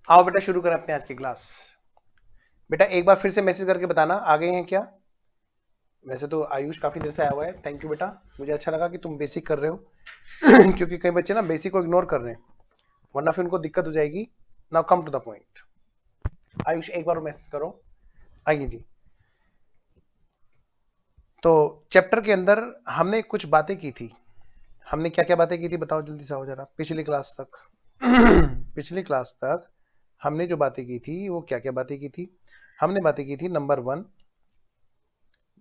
आओ बेटा शुरू करें अपने आज की क्लास। बेटा एक बार फिर से मैसेज करके बताना आ गए हैं क्या। वैसे तो आयुष काफी देर से आया हुआ है, थैंक यू बेटा, मुझे अच्छा लगा कि तुम बेसिक कर रहे हो क्योंकि कई बच्चे ना बेसिक को इग्नोर कर रहे हैं, वरना फिर उनको दिक्कत हो जाएगी। Now come to the point. Ayush एक बार मैसेज करो। आइए जी। तो चैप्टर के अंदर हमने कुछ बातें की थी। हमने क्या क्या बातें की थी बताओ जल्दी से, आओ जरा। पिछली क्लास तक पिछली क्लास तक हमने जो बातें की थी वो क्या क्या बातें की थी। हमने बातें की थी नंबर 1,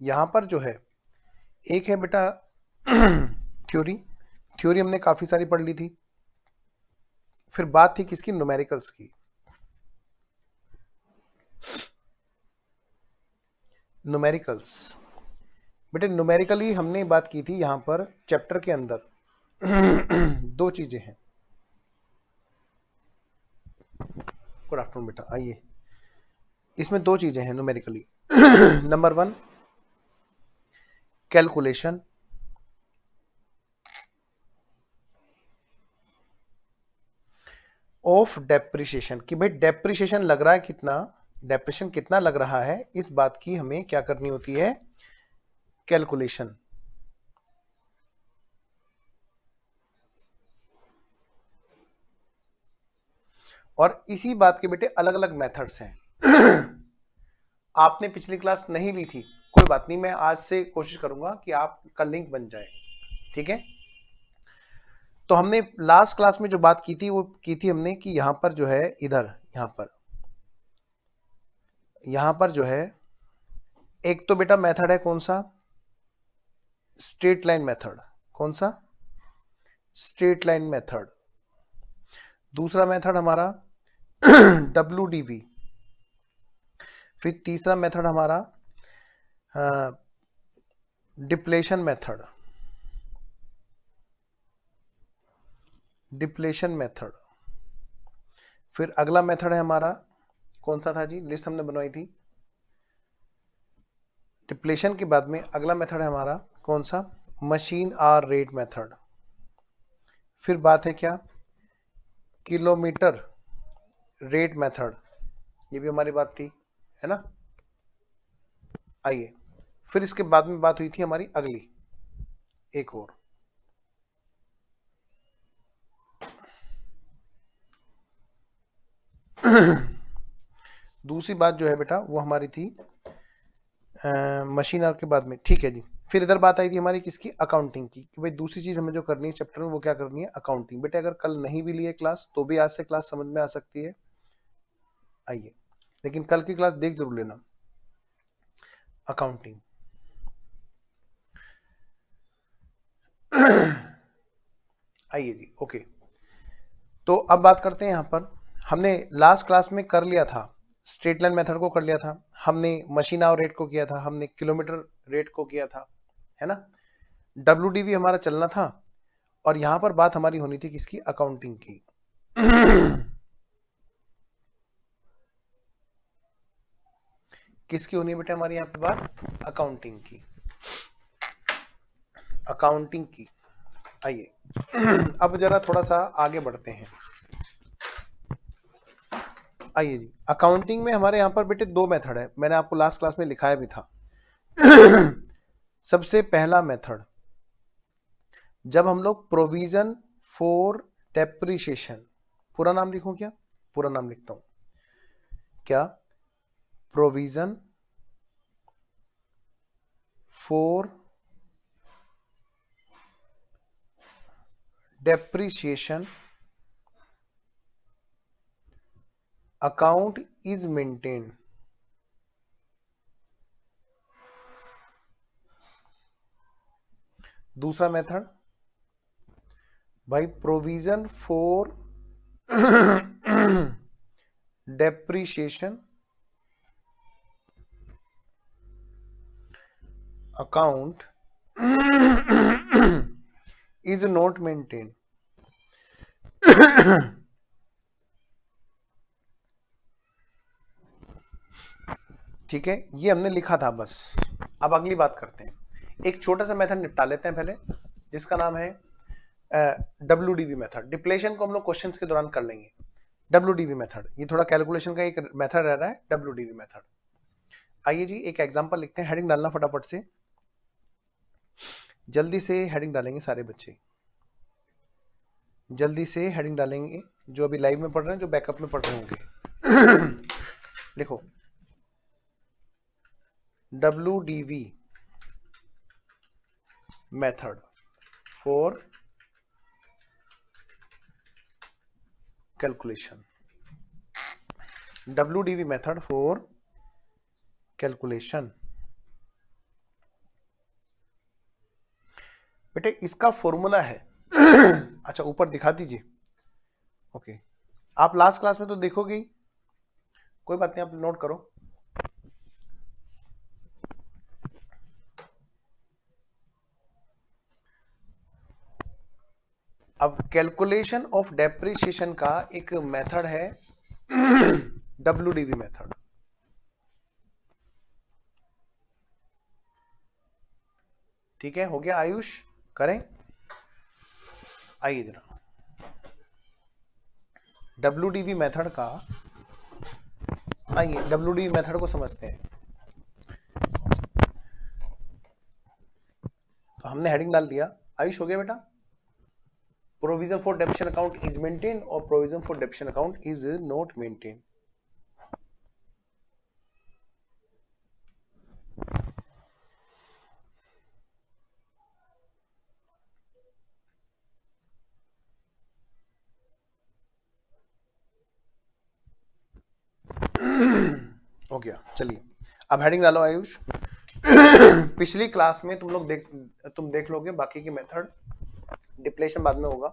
यहां पर जो है एक है बेटा थ्योरी। थ्योरी हमने काफी सारी पढ़ ली थी। फिर बात थी किसकी, न्यूमेरिकल्स की। न्यूमेरिकल्स बेटे, न्यूमेरिकली हमने बात की थी यहां पर चैप्टर के अंदर दो चीजें हैं। गुड आफ्टरनून बेटा, आइए। इसमें दो चीजें हैं numerically number 1 calculation, of depreciation, कि भाई डेप्रिसिएशन लग रहा है कितना, डेप्रिसिएशन कितना लग रहा है, इस बात की हमें क्या करनी होती है, कैलकुलेशन। और इसी बात के बेटे अलग अलग मेथड्स हैं आपने पिछली क्लास नहीं ली थी, कोई बात नहीं, मैं आज से कोशिश करूंगा कि आपका लिंक बन जाए, ठीक है। तो हमने लास्ट क्लास में जो बात की थी वो की थी हमने कि यहां पर जो है, इधर यहां पर जो है, एक तो बेटा मेथड है कौन सा, स्ट्रेट लाइन मेथड। कौन सा, स्ट्रेट लाइन मेथड। दूसरा मेथड हमारा WDV। फिर तीसरा मेथड हमारा डिप्लेशन मेथड। Depletion method. फिर अगला मेथड है हमारा कौन सा था जी, लिस्ट हमने बनवाई थी। डिप्लेशन के बाद में अगला मेथड है हमारा कौन सा, मशीन आर रेट मेथड। फिर बात है क्या, किलोमीटर रेट मेथड, ये भी हमारी बात थी, है ना। आइए, फिर इसके बाद में बात हुई थी हमारी अगली एक और, दूसरी बात जो है बेटा वो हमारी थी मशीन आवर के बाद में, ठीक है जी। फिर इधर बात आई थी हमारी किसकी, अकाउंटिंग की, कि भाई दूसरी चीज हमें जो करनी है चैप्टर में वो क्या करनी है, अकाउंटिंग। बेटे अगर कल नहीं भी लिए क्लास तो भी आज से क्लास समझ में आ सकती है। आइए, लेकिन कल की क्लास देख जरूर लेना, अकाउंटिंग। आइए जी, ओके। तो अब बात करते हैं यहां पर, हमने लास्ट क्लास में कर लिया था, स्ट्रेट लाइन मेथड को कर लिया था, हमने मशीन आवर रेट को किया था, हमने किलोमीटर रेट को किया था, है ना। WDV हमारा चलना था, और यहां पर बात हमारी होनी थी किसकी, अकाउंटिंग की। किसकी होनी है बेटा हमारी यहां पर बात, अकाउंटिंग की। अकाउंटिंग की। आइए अब जरा थोड़ा सा आगे बढ़ते हैं। आइए जी, अकाउंटिंग में हमारे यहां पर बेटे दो मेथड है, मैंने आपको लास्ट क्लास में लिखाया भी था। सबसे पहला मेथड, जब हम लोग प्रोविजन फॉर डेप्रिसिएशन, पूरा नाम लिखूं क्या, पूरा नाम लिखता हूं क्या, provision for depreciation account is maintain. दूसरा मेथड भाई, provision for depreciation account is not maintain. ठीक है, ये हमने लिखा था बस। अब अगली बात करते हैं, एक छोटा सा मेथड निपटा लेते हैं पहले, जिसका नाम है WDV मेथड। डिप्लेशन को हम लोग क्वेश्चंस के दौरान कर लेंगे। WDV मेथड, ये थोड़ा कैलकुलेशन का एक मेथड रह रहा है, WDV मेथड। आइए जी एक एग्जांपल लिखते हैं, हेडिंग डालना फटाफट से, जल्दी से हेडिंग डालेंगे सारे बच्चे, जल्दी से हेडिंग डालेंगे, जो अभी लाइव में पढ़ रहे हैं, जो बैकअप में पढ़ रहे होंगे। लिखो WDV method for calculation, WDV method for calculation. बेटे इसका फॉर्मूला है अच्छा ऊपर दिखा दीजिए, ओके। आप लास्ट क्लास में तो देखोगे ही, कोई बात नहीं, आप नोट करो। अब कैलकुलेशन ऑफ डेप्रिसिएशन का एक मेथड है WDV मेथड। ठीक है, हो गया आयुष, करें। आइए जरा WDV मेथड का, आइए WDV मेथड को समझते हैं। तो हमने हेडिंग डाल दिया, आयुष हो गया बेटा। Provision for depreciation account is maintain और provision for depreciation account is not maintain. हो गया, चलिए अब हेडिंग डालो आयुष। पिछली क्लास में तुम देख लोगे, बाकी की मेथड डिप्लेशन बाद में होगा।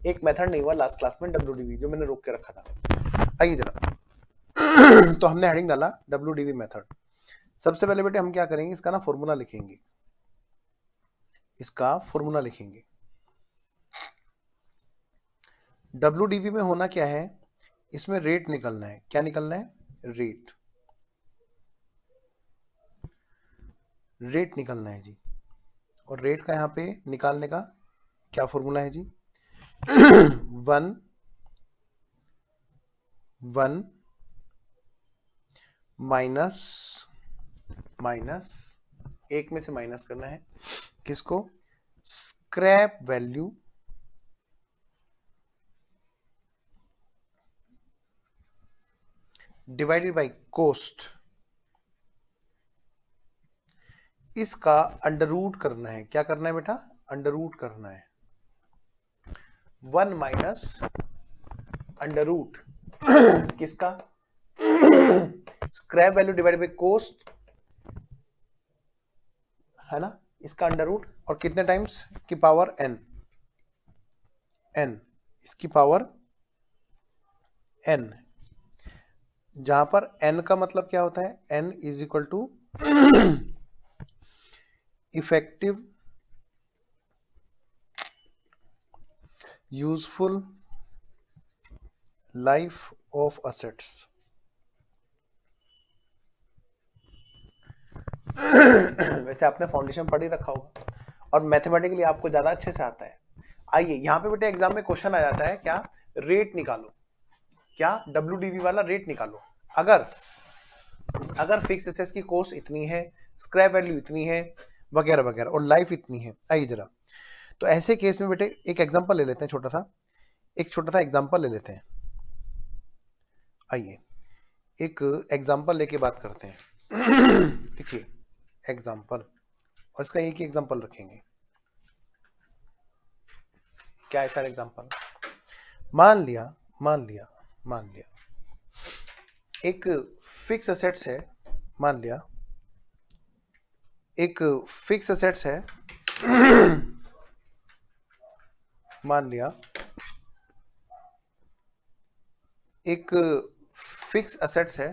एक मेथड नहीं हुआ लास्ट क्लास में WDV, जो मैंने रोक के रखा था। आइए जरा तो हमने हेडिंग डाला WDV मेथड। सबसे पहले बेटे हम क्या करेंगे, इसका ना फॉर्मूला लिखेंगे, इसका फॉर्मूला लिखेंगे। WDV में होना क्या है, इसमें रेट निकलना है। क्या निकलना है? रेट, रेट निकलना है जी। और रेट का यहाँ पे निकालने का क्या फॉर्मूला है जी? 1 माइनस एक में से माइनस करना है किसको? Scrap value divided by cost, इसका अंडर रूट करना है। क्या करना है बेटा? अंडर रूट करना है। 1 माइनस अंडर रूट किसका? Scrap value divided by cost, है ना, इसका अंडर रूट। और कितने टाइम्स की पावर n, इसकी पावर n, जहां पर n का मतलब क्या होता है? n is equal to effective useful life of assets. वैसे आपने फाउंडेशन पढ़ ही रखा होगा और मैथमेटिकली आपको ज्यादा अच्छे से आता है। आइए यहाँ पे बेटे एग्जाम में क्वेश्चन आ जाता है, क्या? रेट निकालो। क्या? WDV वाला रेट निकालो। अगर फिक्स एसेट्स की कॉस्ट इतनी है, स्क्रैप वैल्यू इतनी है, वगैरह वगैरह, और लाइफ इतनी है। आइए जरा, तो ऐसे केस में बेटे एक एग्जांपल ले लेते हैं, एक छोटा सा एग्जांपल ले लेते हैं। आइए एक एग्जांपल लेके बात करते हैं। देखिए एग्जांपल, और इसका एक ही एग्जांपल रखेंगे। क्या है सर एग्जांपल? मान लिया एक फिक्स एसेट्स है, मान लिया एक फिक्स एसेट्स है, मान लिया एक फिक्स एसेट्स है,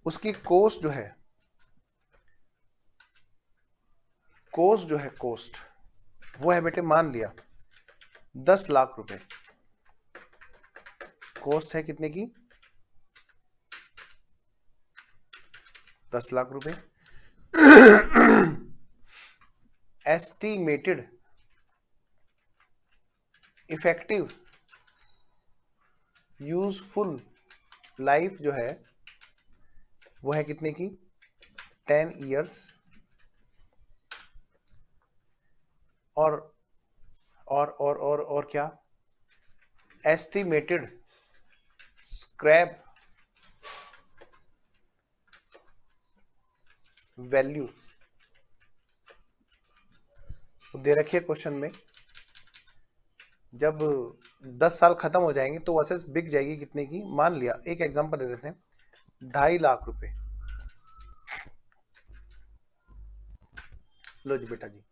उसकी कॉस्ट वो है बेटे, मान लिया 10 लाख रुपए। कॉस्ट है कितने की? 10 लाख रुपए। एस्टिमेटेड इफेक्टिव यूजफुल लाइफ जो है वो है कितने की 10 ईयर्स और और क्या एस्टिमेटेड स्क्रैप वैल्यू दे रखी है क्वेश्चन में। जब 10 साल खत्म हो जाएंगे तो असेस बिक जाएगी कितने की, मान लिया एक एग्जांपल ले लेते हैं 2.5 लाख रुपए। लो जी बेटा जी,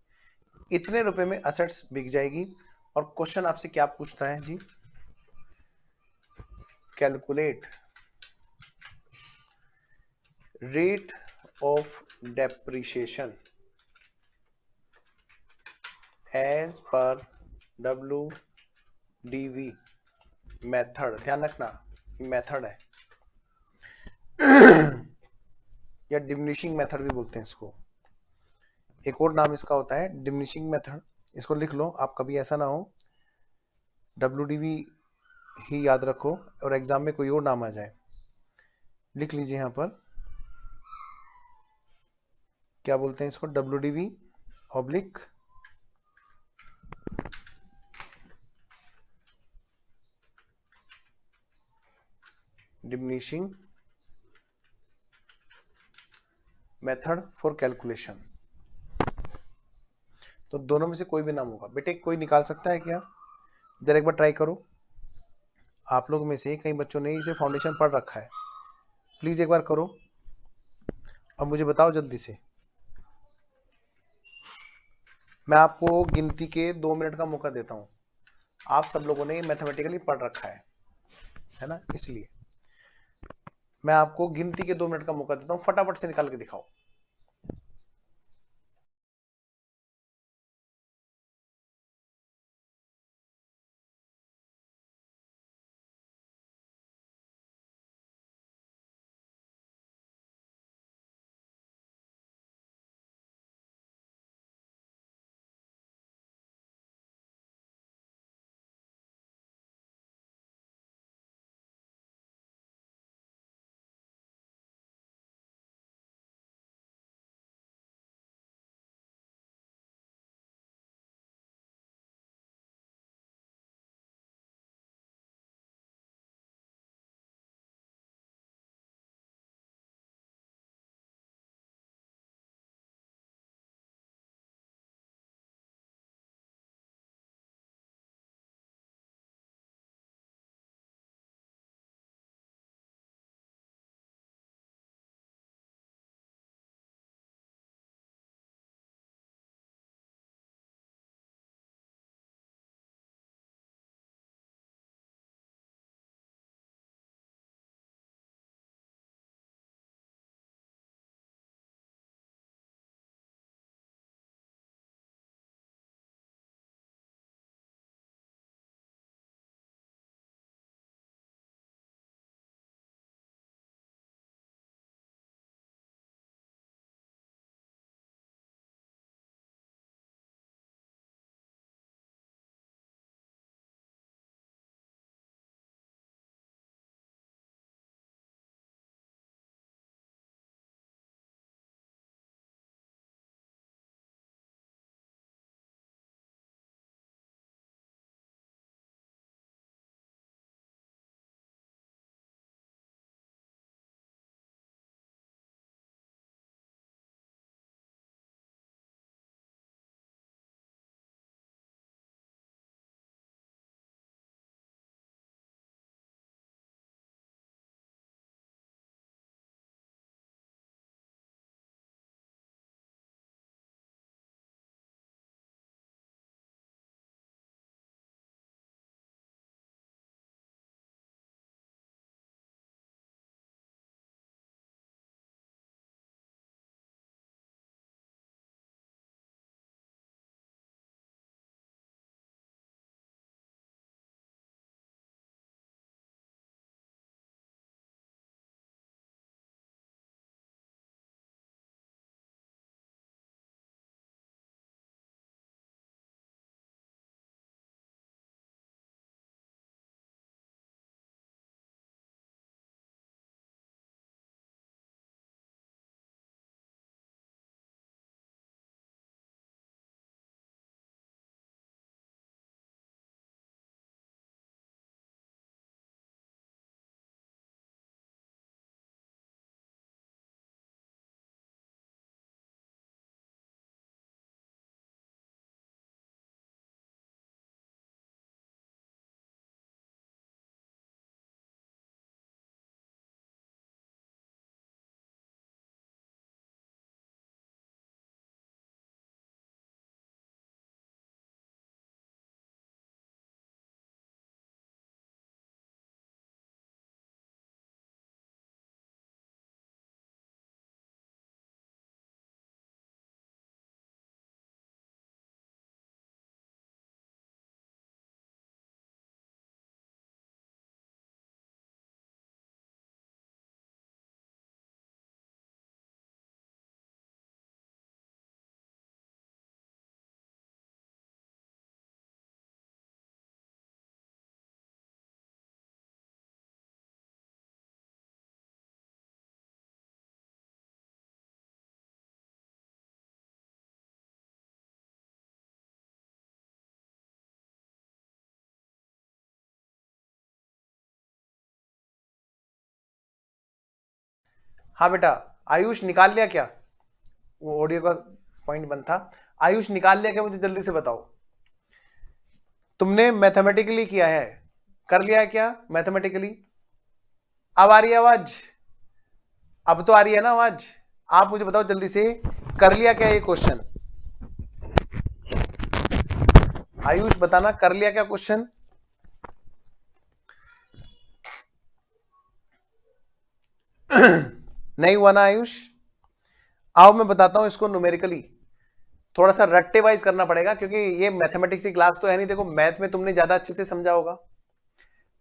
इतने रुपए में असेट्स बिक जाएगी और क्वेश्चन आपसे क्या पूछता है जी, calculate rate of depreciation as पर WDV मेथड। ध्यान रखना मेथड है या डिमिनिशिंग मेथड भी बोलते हैं इसको, एक और नाम इसका होता है डिमिनिशिंग मेथड। इसको लिख लो आप, कभी ऐसा ना हो WDV ही याद रखो और एग्जाम में कोई और नाम आ जाए। लिख लीजिए यहां पर क्या बोलते हैं इसको, WDV oblique diminishing method for calculation. तो दोनों में से कोई भी नाम होगा बेटे, कोई निकाल सकता है क्या, जरा एक बार ट्राई करो। आप लोग में से कई बच्चों ने इसे फाउंडेशन पढ़ रखा है, प्लीज एक बार करो और मुझे बताओ जल्दी से। मैं आपको गिनती के 2 मिनट का मौका देता हूं, आप सब लोगों ने मैथमेटिकली पढ़ रखा है ना, इसलिए मैं आपको गिनती के 2 मिनट का मौका देता हूं, फटाफट से निकाल के दिखाओ। हाँ बेटा, आयुष निकाल लिया क्या? वो ऑडियो का पॉइंट बंद था। आयुष निकाल लिया क्या? मुझे जल्दी से बताओ। तुमने मैथमेटिकली किया है, कर लिया है क्या मैथमेटिकली? अब आ रही है आवाज? अब तो आ रही है ना आवाज? आप मुझे बताओ जल्दी से, कर लिया क्या ये क्वेश्चन? आयुष बताना, कर लिया क्या क्वेश्चन? नहीं हुआ ना आयुष? आओ मैं बताता हूं इसको न्यूमेरिकली। थोड़ा सा रट्टे वाइज करना पड़ेगा क्योंकि ये मैथमेटिक्स की क्लास तो है नहीं। देखो मैथ में तुमने ज्यादा अच्छे से समझा होगा।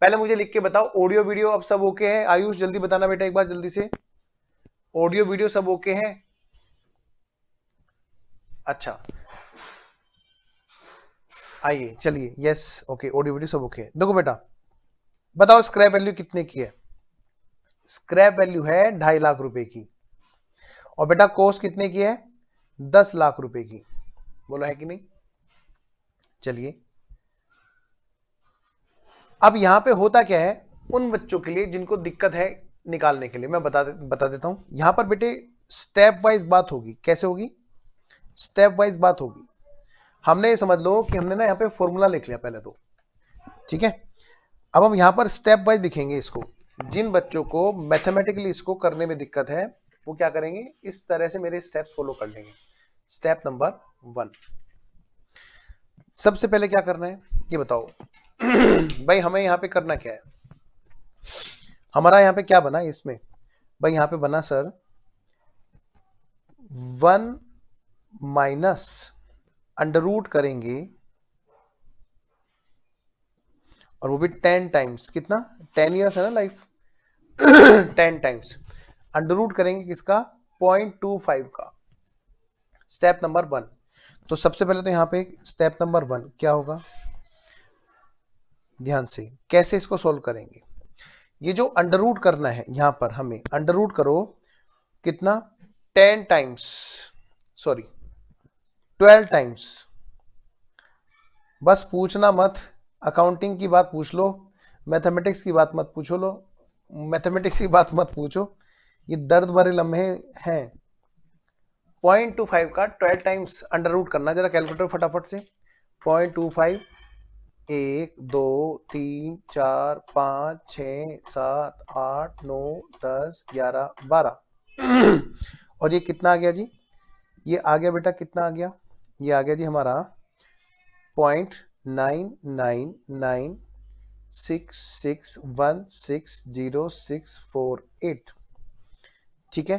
पहले मुझे लिख के बताओ, ऑडियो वीडियो अब सब ओके है? आयुष जल्दी बताना बेटा एक बार जल्दी से, ऑडियो वीडियो सब ओके है? अच्छा आइए चलिए, यस ओके, ऑडियो वीडियो सब ओके है। देखो बेटा बताओ स्क्रैप वैल्यू कितने की है? स्क्रैप वैल्यू है 2.5 लाख रुपए की। और बेटा कॉस्ट कितने की है? 10 लाख रुपए की। बोला है कि नहीं? चलिए अब यहां पे होता क्या है उन बच्चों के लिए जिनको दिक्कत है निकालने के लिए, मैं बता देता हूं। यहां पर बेटे स्टेप वाइज बात होगी। कैसे होगी? स्टेप वाइज बात होगी। हमने ये समझ लो कि हमने ना यहाँ पे फॉर्मूला लिख लिया पहले तो, ठीक है। अब हम यहाँ पर स्टेप वाइज दिखेंगे इसको। जिन बच्चों को मैथमेटिकली इसको करने में दिक्कत है वो क्या करेंगे, इस तरह से मेरे स्टेप्स फॉलो कर लेंगे। स्टेप नंबर 1, सबसे पहले क्या करना है ये बताओ। भाई हमें यहाँ पे करना क्या है? हमारा यहाँ पे क्या बना इसमें? भाई यहाँ पे बना सर 1 माइनस अंडर रूट करेंगे, और वो भी 10 टाइम्स। कितना? 10 ईयर्स है ना लाइफ। 10 टाइम्स अंडर रूट करेंगे किसका? 0.25 का। Step number 1। तो सबसे पहले तो यहाँ पे स्टेप नंबर 1 क्या होगा, ध्यान से कैसे इसको सोल्व करेंगे। ये जो अंडर रूट करना है यहां पर हमें अंडर रूट करो कितना? 10 टाइम्स, सॉरी 12 टाइम्स। बस पूछना मत, अकाउंटिंग की बात पूछ लो, मैथमेटिक्स की बात मत पूछो। लो मैथमेटिक्स की बात मत पूछो, ये दर्द भरे लम्हे हैं। 0.25 का 12 टाइम्स अंडर रूट करना। जरा कैलकुलेटर फटाफट से। 0.25, 1 2 3 4 5 6 7 8 9 10 11 12। और ये कितना आ गया जी? ये आ गया बेटा, कितना आ गया? ये आ गया जी हमारा 0.9996616068। ठीक है।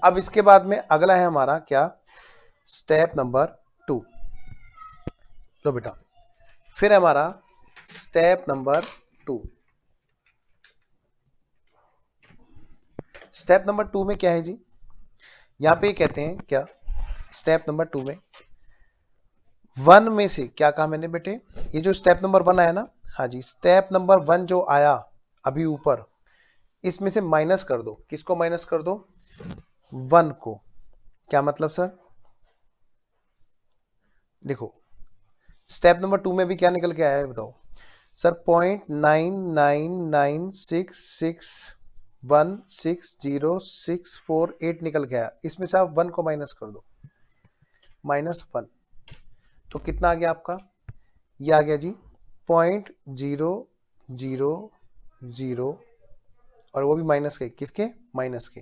अब इसके बाद में अगला है हमारा क्या? Step number 2। लो बेटा फिर हमारा स्टेप नंबर 2। स्टेप नंबर 2 में क्या है जी? यहां पे कहते हैं क्या, स्टेप नंबर 2 में 1 में से क्या कहा मैंने बेटे? ये जो स्टेप नंबर 1 आया ना, हाँ जी, स्टेप नंबर 1 जो आया अभी ऊपर, इसमें से माइनस कर दो। किसको माइनस कर दो? 1 को। क्या मतलब सर? देखो स्टेप नंबर 2 में भी क्या निकल के आया है बताओ सर? 0.9996616068 निकल के आया। इसमें से आप 1 को माइनस कर दो, -1। तो कितना आ गया आपका? ये आ गया जी 0.000, और वो भी माइनस के। किसके? माइनस के।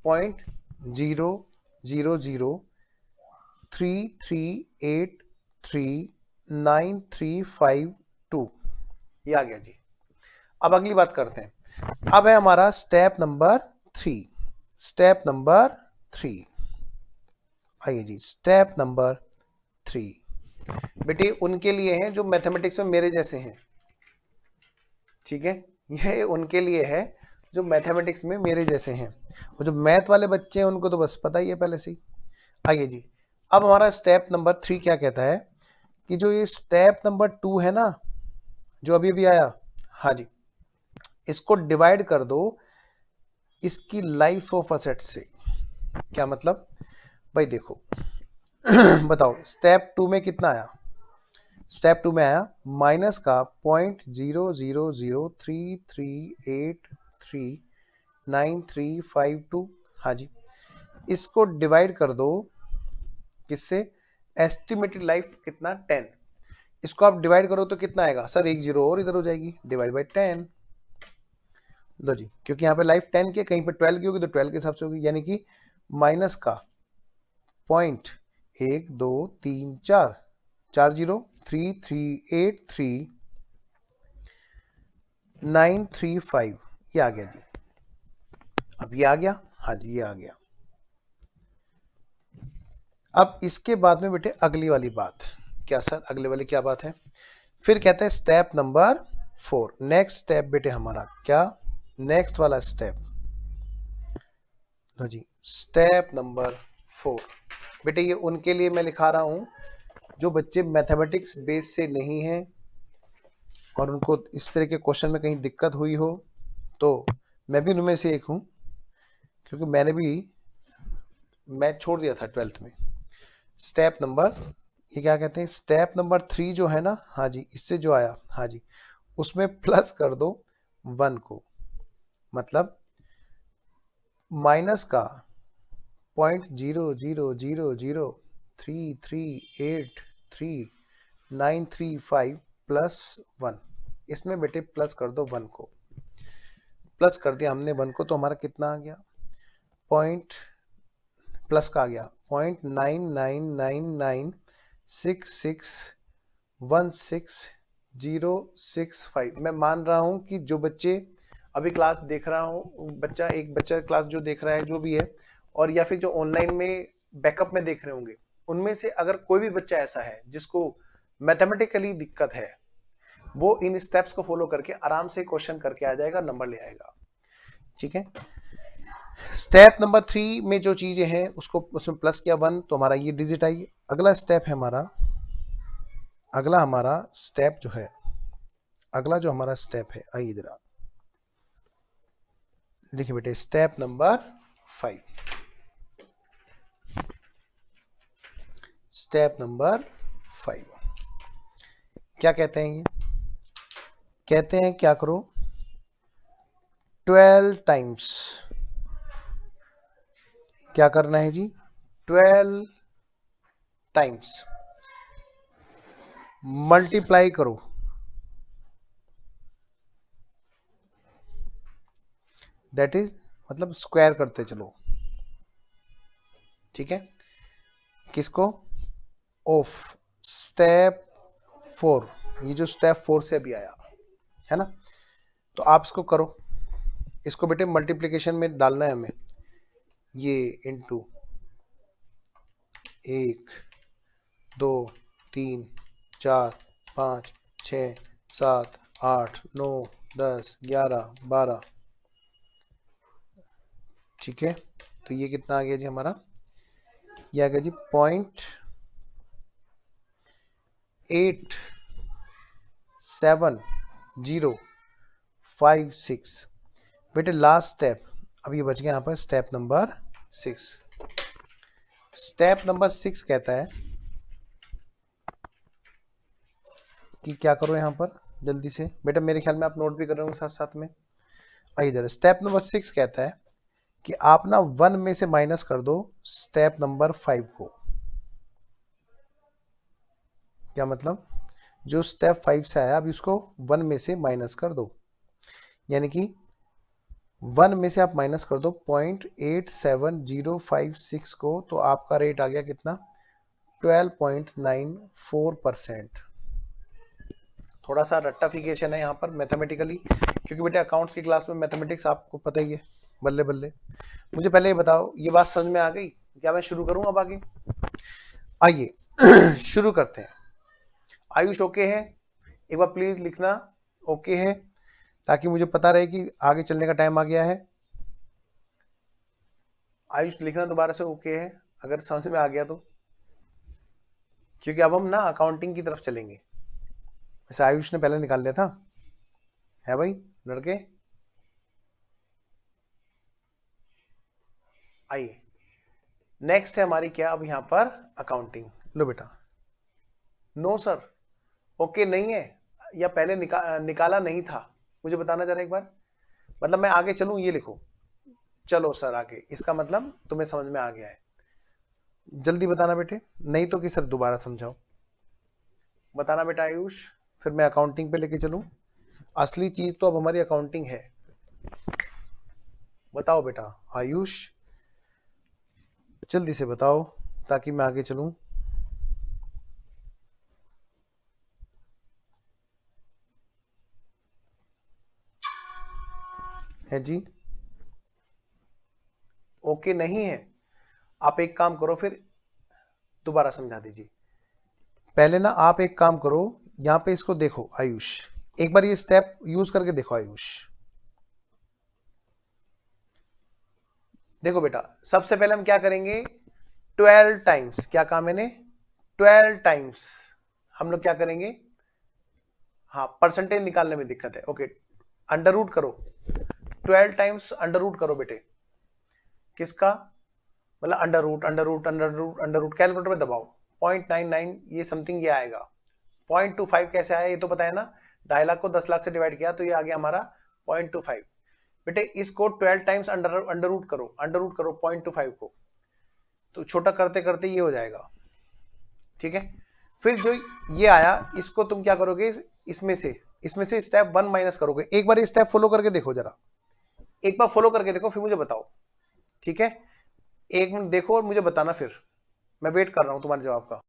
0.00033839352 ये आ गया जी। अब अगली बात करते हैं। अब है हमारा स्टेप नंबर 3। स्टेप नंबर 3 आइए जी, स्टेप नंबर 3 बेटे उनके लिए है जो मैथमेटिक्स में मेरे जैसे हैं। ठीक है, ये उनके लिए है जो मैथमेटिक्स में मेरे जैसे हैं, और जो मैथ वाले बच्चे हैं उनको तो बस पता ही है पहले से ही। आइए जी, अब हमारा स्टेप नंबर 3 क्या कहता है कि जो ये स्टेप नंबर 2 है ना, जो अभी अभी आया, हाँ जी, इसको डिवाइड कर दो इसकी लाइफ ऑफ असेट से। क्या मतलब? भाई देखो बताओ स्टेप 2 में कितना आया? स्टेप 2 में आया माइनस का 0.0003383 9352, हाँ जी। इसको डिवाइड कर दो किससे, एस्टिमेटेड लाइफ कितना 10, इसको आप डिवाइड करो तो कितना आएगा सर, एक जीरो और इधर हो जाएगी, डिवाइड बाई 10। लो जी, क्योंकि यहाँ पे लाइफ 10 की, कहीं पे 12 की होगी तो 12 के हिसाब से होगी, यानी कि माइनस का पॉइंट 1 2 3 4, 4 जीरो 3383,935, ये आ गया जी। अब ये आ गया, हाँ जी ये आ गया। अब इसके बाद में बेटे अगली वाली बात, क्या सर अगले वाली क्या बात है, फिर कहते हैं स्टेप नंबर 4, नेक्स्ट स्टेप बेटे हमारा क्या, नेक्स्ट वाला स्टेप, लो जी स्टेप नंबर 4। बेटे ये उनके लिए मैं लिखा रहा हूं जो बच्चे मैथमेटिक्स बेस से नहीं हैं और उनको इस तरह के क्वेश्चन में कहीं दिक्कत हुई हो, तो मैं भी उनमें से एक हूं, क्योंकि मैंने भी मैथ छोड़ दिया था 12th में। स्टेप नंबर, ये क्या कहते हैं, स्टेप नंबर 3 जो है ना, हाँ जी इससे जो आया, हाँ जी उसमें प्लस कर दो 1 को, मतलब माइनस का 0.0003383,935 प्लस 1, इसमें बेटे प्लस कर दो 1 को, प्लस कर दिया हमने 1 को तो हमारा कितना आ गया, पॉइंट प्लस का आ गया 0.9996616065। मैं मान रहा हूं कि जो बच्चे अभी क्लास देख रहा हूं, एक बच्चा क्लास जो देख रहा है जो भी है, और या फिर जो ऑनलाइन में बैकअप में देख रहे होंगे, उनमें से अगर कोई भी बच्चा ऐसा है जिसको मैथमेटिकली दिक्कत है, वो इन स्टेप्स को फॉलो करके आराम से क्वेश्चन करके आ जाएगा, नंबर ले आएगा। ठीक है, स्टेप नंबर 3 में जो चीजें हैं उसको उसमें प्लस किया 1 तो हमारा ये डिजिट आई। अगला स्टेप है हमारा, अगला हमारा स्टेप जो है, अगला जो हमारा स्टेप है, आइए इधर देखिए बेटे, स्टेप नंबर 5, स्टेप नंबर 5 क्या कहते हैं, ये कहते हैं क्या करो, 12 टाइम्स, क्या करना है जी, 12 टाइम्स मल्टीप्लाई करो, दैट इज मतलब स्क्वायर करते चलो, ठीक है, किसको, ऑफ स्टेप 4, ये जो स्टेप 4 से अभी आया है ना, तो आप इसको करो, इसको बेटे मल्टीप्लिकेशन में डालना है हमें, ये इंटू 1 2 3 4 5 6 7 8 9 10 11 12, ठीक है, तो ये कितना आ गया जी हमारा, ये आ गया जी 0.8756। बेटे लास्ट स्टेप, अब ये बच गया यहाँ पर स्टेप नंबर 6। स्टेप नंबर 6 कहता है कि क्या करो यहाँ पर जल्दी से, बेटा मेरे ख्याल में आप नोट भी कर रहे हो साथ साथ में, इधर स्टेप नंबर 6 कहता है कि आप ना 1 में से माइनस कर दो स्टेप नंबर 5 को। क्या मतलब, जो स्टेप 5 से आया अभी उसको 1 में से माइनस कर दो, यानी कि 1 में से आप माइनस कर दो 0.87056 को, तो आपका रेट आ गया कितना, 12.94%। थोड़ा सा रट्टाफिकेशन है यहाँ पर मैथमेटिकली, क्योंकि बेटे अकाउंट्स की क्लास में मैथमेटिक्स आपको पता ही है, बल्ले बल्ले। मुझे पहले ये बताओ, ये बात समझ में आ गई, क्या मैं शुरू करूँ अब आगे, आइए शुरू करते हैं। आयुष ओके है, एक बार प्लीज लिखना ओके है, ताकि मुझे पता रहे कि आगे चलने का टाइम आ गया है। आयुष लिखना दोबारा से ओके है अगर समझ में आ गया तो, क्योंकि अब हम ना अकाउंटिंग की तरफ चलेंगे। वैसे आयुष ने पहले निकाल लिया था, है भाई लड़के, आइए नेक्स्ट है हमारी क्या अब यहाँ पर अकाउंटिंग। लो बेटा, नो सर ओके नहीं है, या पहले निकाला नहीं था, मुझे बताना जरा एक बार, मतलब मैं आगे चलूं ये लिखो, चलो सर आगे, इसका मतलब तुम्हें समझ में आ गया है। जल्दी बताना बेटे, नहीं तो कि सर दोबारा समझाओ। बताना बेटा आयुष, फिर मैं अकाउंटिंग पे लेके चलूं। असली चीज तो अब हमारी अकाउंटिंग है। बताओ बेटा आयुष, जल्दी से बताओ ताकि मैं आगे चलूं। है जी, ओके नहीं है? आप एक काम करो फिर, दोबारा समझा दीजिए। पहले ना आप एक काम करो, यहां पे इसको देखो आयुष, एक बार ये स्टेप यूज करके देखो आयुष। देखो बेटा, सबसे पहले हम क्या करेंगे, 12 टाइम्स, क्या काम है, 12 टाइम्स हम लोग क्या करेंगे, हाँ परसेंटेज निकालने में दिक्कत है, ओके अंडर रूट करो, 12 टाइम्स अंडर रूट करो बेटे। किसका, मतलब under root under root under root under root, calculator में दबाओ, 0.99 ये समथिंग ये आएगा। 0.25 कैसे आया ये तो पता है ना, 2.5 लाख को 10 लाख से डिवाइड किया तो ये आ गया हमारा 0.25। बेटे इसको 12 टाइम्स अंडर रूट करो 0.25 को, तो छोटा करते करते ये हो जाएगा, ठीक है। फिर जो ये आया इसको तुम क्या करोगे, इसमें से स्टेप 1 माइनस करोगे। एक बार ये स्टेप फॉलो करके देखो जरा, एक बार फॉलो करके देखो फिर मुझे बताओ, ठीक है। एक मिनट देखो और मुझे बताना, फिर मैं वेट कर रहा हूं तुम्हारे जवाब का।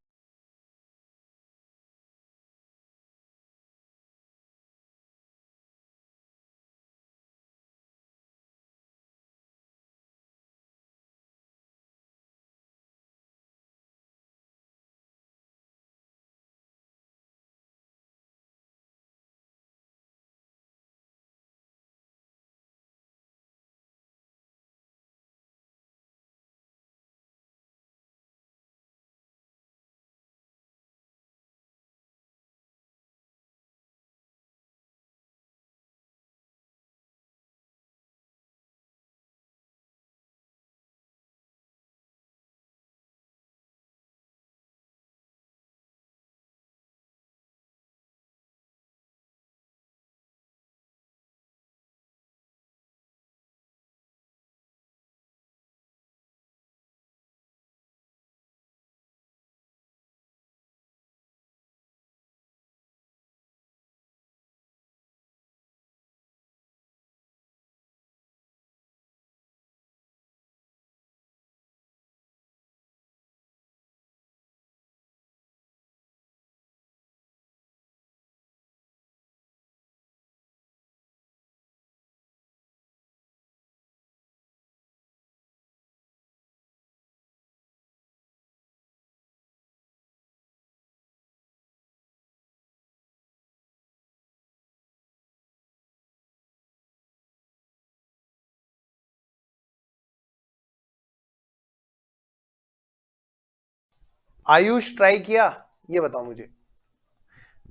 आयुष ट्राई किया, ये बताओ मुझे।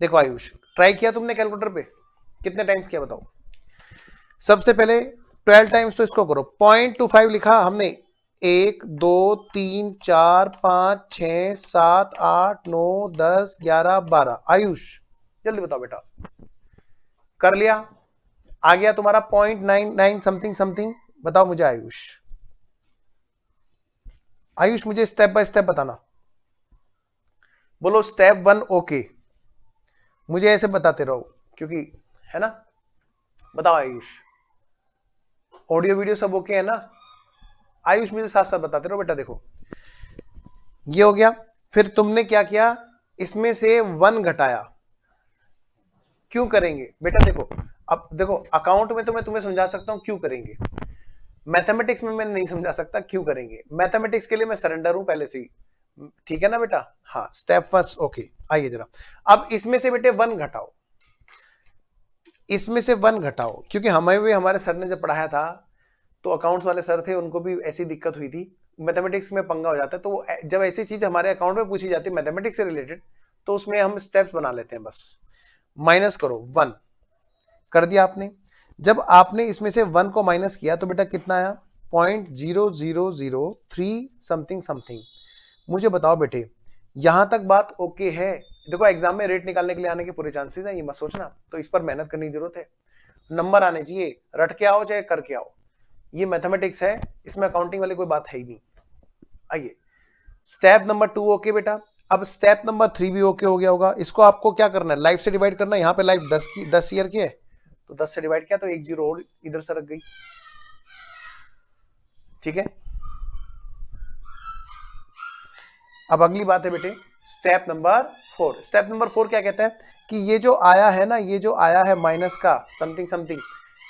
देखो आयुष, ट्राई किया तुमने कैलकुलेटर पे, कितने टाइम्स किया बताओ। सबसे पहले 12 टाइम्स तो इसको करो, 0.25 लिखा हमने, 1 2 3 4 5 6 7 8 9 10 11 12। आयुष जल्दी बताओ बेटा, कर लिया, आ गया तुम्हारा 0.99 समथिंग समथिंग, बताओ मुझे आयुष। आयुष मुझे स्टेप बाय स्टेप बताना, बोलो स्टेप 1 ओके, मुझे ऐसे बताते रहो क्योंकि, है ना। बताओ आयुष, ऑडियो वीडियो सब ओके है ना। आयुष मुझे साथ साथ बताते रहो बेटा। देखो ये हो गया, फिर तुमने क्या किया, इसमें से 1 घटाया, क्यों करेंगे बेटा, देखो अब देखो अकाउंट में तो मैं तुम्हें समझा सकता हूं क्यों करेंगे, मैथमेटिक्स में मैं नहीं समझा सकता क्यों करेंगे, मैथमेटिक्स के लिए मैं सरेंडर हूं पहले से ही, ठीक है ना बेटा। हाँ स्टेप फर्स्ट ओके, आइए जरा, अब इसमें से बेटे 1 घटाओ, इसमें से 1 घटाओ, क्योंकि हमें भी हमारे सर ने जब पढ़ाया था तो अकाउंट्स वाले सर थे, उनको भी ऐसी दिक्कत हुई थी, मैथमेटिक्स में पंगा हो जाता है, तो जब ऐसी चीज हमारे अकाउंट में पूछी जाती है मैथमेटिक्स से रिलेटेड, तो उसमें हम स्टेप्स बना लेते हैं बस। माइनस करो 1, कर दिया आपने। जब आपने इसमें से 1 को माइनस किया तो बेटा कितना आया, 0.0003 समथिंग समथिंग। मुझे बताओ बेटे, यहां तक बात ओके है। देखो एग्जाम में रेट निकालने के लिए आने के पूरे चांसेस हैं, ये मत सोचना, तो इस पर मेहनत करने की जरूरत है, नंबर आने चाहिए, रट के आओ चाहे करके आओ। ये मैथमेटिक्स है, इसमें अकाउंटिंग वाली कोई बात है ही नहीं। आइए स्टेप नंबर 2 ओके बेटा। अब स्टेप नंबर 3 भी ओके हो गया होगा। इसको आपको क्या करना है, लाइफ से डिवाइड करना है। यहाँ पे लाइफ 10 ईयर की है, तो 10 से डिवाइड किया तो 1 जीरो और इधर से रख गई, ठीक है। अब अगली बात है बेटे स्टेप नंबर 4। स्टेप नंबर 4 क्या कहता है कि ये जो आया है ना, ये जो आया है माइनस का समथिंग समथिंग,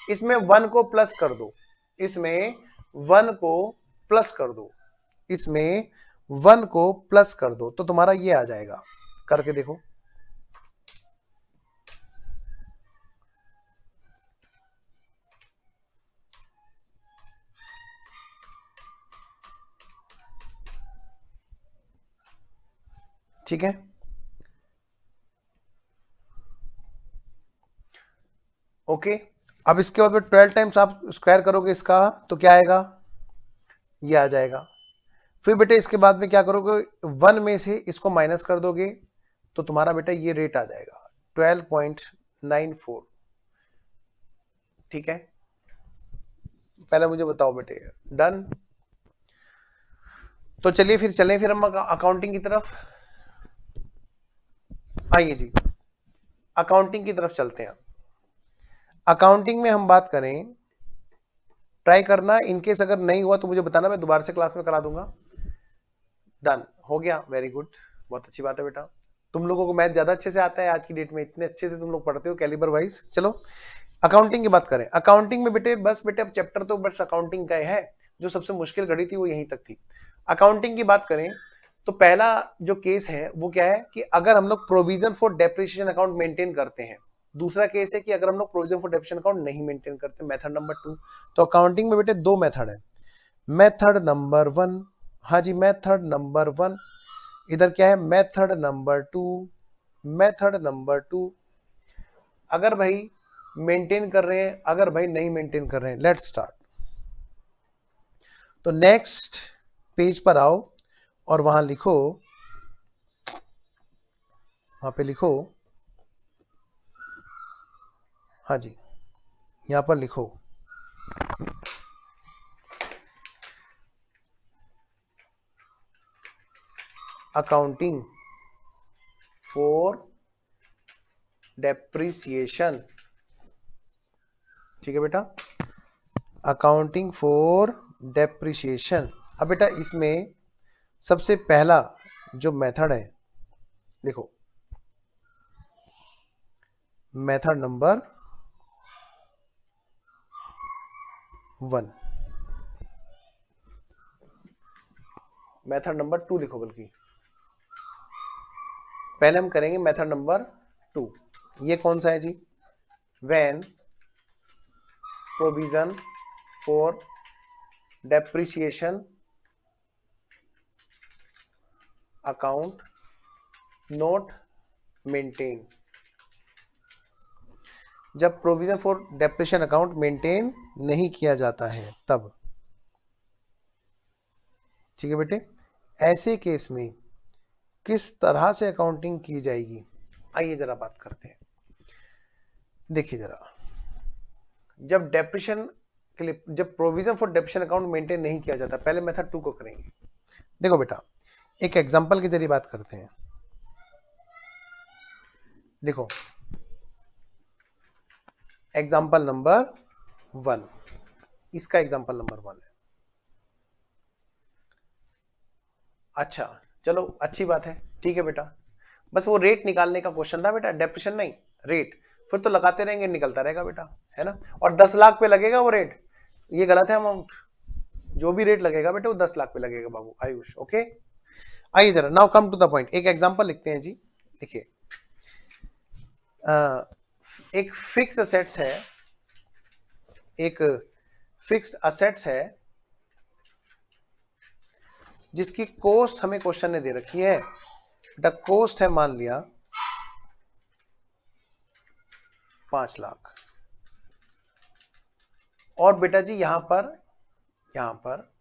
इसमें 1 को प्लस कर दो, इसमें 1 को प्लस कर दो, इसमें 1 को प्लस कर दो, तो तुम्हारा ये आ जाएगा। करके देखो, ठीक है। ओके, अब इसके बाद में 12 टाइम्स आप स्क्वायर करोगे इसका तो क्या आएगा, ये आ जाएगा। फिर बेटे इसके बाद में क्या करोगे, 1 में से इसको माइनस कर दोगे तो तुम्हारा बेटा ये रेट आ जाएगा 12.94, ठीक है। पहले मुझे बताओ बेटे, डन। तो चलिए फिर चलें फिर हम अकाउंटिंग की तरफ। आइए जी अकाउंटिंग की तरफ चलते हैं। अकाउंटिंग में हम बात करें, ट्राई करना, इनकेस अगर नहीं हुआ तो मुझे बताना, मैं दोबारा से क्लास में करा दूंगा। डन हो गया, वेरी गुड, बहुत अच्छी बात है बेटा। तुम लोगों को मैथ ज्यादा अच्छे से आता है आज की डेट में, इतने अच्छे से तुम लोग पढ़ते हो कैलिबर वाइज। चलो अकाउंटिंग की बात करें। अकाउंटिंग में बेटे बस बेटे अब चैप्टर तो बस अकाउंटिंग का है, जो सबसे मुश्किल घड़ी थी वो यहीं तक थी। अकाउंटिंग की बात करें तो पहला जो केस है वो क्या है कि अगर हम लोग provision for depreciation account maintain करते हैं। दूसरा केस है कि अगर हम लोग प्रोविजन फॉर डेप्रिसिएशन अकाउंट नहीं मेंटेन करते, मेथड नंबर 2। तो अकाउंटिंग में बेटे 2 मेथड है। मेथड नंबर 1, हाँ जी मेथड नंबर 1, इधर क्या है मेथड नंबर 2, मेथड नंबर 2। अगर भाई मेंटेन कर रहे हैं, अगर भाई नहीं मेंटेन कर रहे हैं, लेट्स स्टार्ट। तो नेक्स्ट पेज पर आओ और वहां लिखो, वहां पे लिखो, हाँ जी यहां पर लिखो अकाउंटिंग फॉर डेप्रिसिएशन, ठीक है बेटा, अकाउंटिंग फॉर डेप्रिसिएशन। अब बेटा इसमें सबसे पहला जो मेथड है, देखो मेथड नंबर 1, मेथड नंबर 2 लिखो, बल्कि पहले हम करेंगे मेथड नंबर 2। ये कौन सा है जी, when provision for depreciation account not maintain, जब provision for depreciation account maintain नहीं किया जाता है तब, ठीक है बेटे। ऐसे केस में किस तरह से अकाउंटिंग की जाएगी, आइए जरा बात करते हैं। देखिए जरा, जब डेप्रिसिएशन के लिए, जब provision for depreciation account maintain नहीं किया जाता, पहले मेथड 2 को करेंगे। देखो बेटा एक एग्जांपल के जरिए बात करते हैं। देखो एग्जांपल नंबर 1, इसका एग्जांपल नंबर 1 है। अच्छा चलो अच्छी बात है, ठीक है बेटा, बस वो रेट निकालने का क्वेश्चन था बेटा, डेप्रिसिएशन नहीं, रेट। फिर तो लगाते रहेंगे, निकलता रहेगा बेटा, है ना। और 10 लाख पे लगेगा वो रेट, ये गलत है अमाउंट। जो भी रेट लगेगा बेटा वो 10 लाख पे लगेगा बाबू आयुष, ओके। आइए जरा now come to the point, एक एग्जांपल लिखते हैं जी। देखिए एक फिक्स असेट्स है, एक फिक्स्ड असेट्स है जिसकी कॉस्ट हमें क्वेश्चन ने दे रखी है। द कॉस्ट है मान लिया 5 लाख, और बेटा जी यहां पर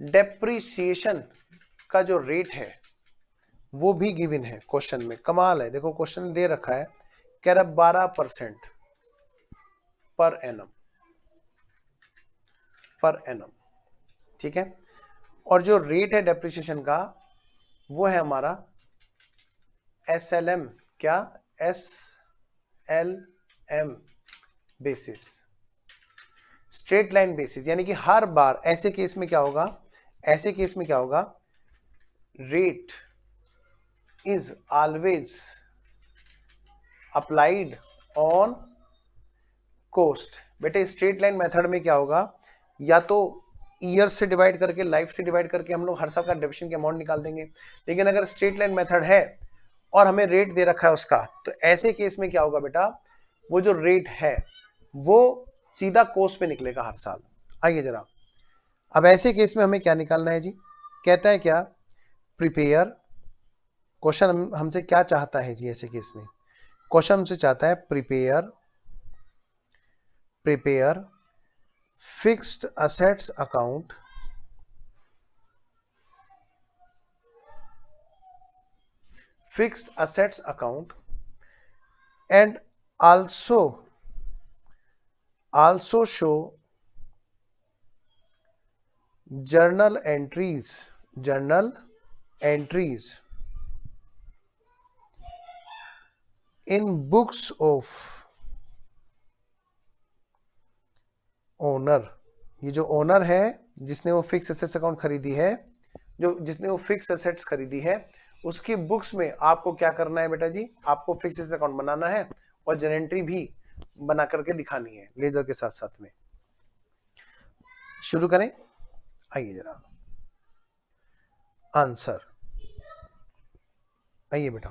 डेप्रिसिएशन का जो रेट है वो भी गिवन है क्वेश्चन में। कमाल है, देखो क्वेश्चन दे रखा है, कह रहा 12% पर एनम। पर एनम, ठीक है। और जो रेट है डेप्रिसिएशन का वो है हमारा SLM, क्या SLM basis, straight line basis, यानी कि हर बार ऐसे केस में क्या होगा, ऐसे केस में क्या होगा, rate is always applied on cost. बेटे स्ट्रेट लाइन मेथड में क्या होगा, या तो ईयर से डिवाइड करके, लाइफ से डिवाइड करके हम लोग हर साल का डेप्रिसिएशन की अमाउंट निकाल देंगे। लेकिन अगर स्ट्रेट लाइन मेथड है और हमें रेट दे रखा है उसका, तो ऐसे केस में क्या होगा बेटा, वो जो रेट है वो सीधा कोस्ट पे निकलेगा हर साल। आइए जरा, अब ऐसे केस में हमें क्या निकालना है जी, कहता है क्या, प्रिपेयर, क्वेश्चन हमसे क्या चाहता है जी, ऐसे केस में क्वेश्चन हमसे चाहता है prepare fixed assets account and also show journal entries in books of owner. ये जो ओनर है जिसने वो फिक्स एसेट्स अकाउंट खरीदी है, जिसने वो फिक्स एसेट्स खरीदी है, उसकी बुक्स में आपको क्या करना है बेटा जी, आपको फिक्स एसेट्स अकाउंट बनाना है और जर्नल एंट्री भी बना करके दिखानी है लेजर के साथ साथ में। शुरू करें, आइए जरा आंसर, आइए बेटा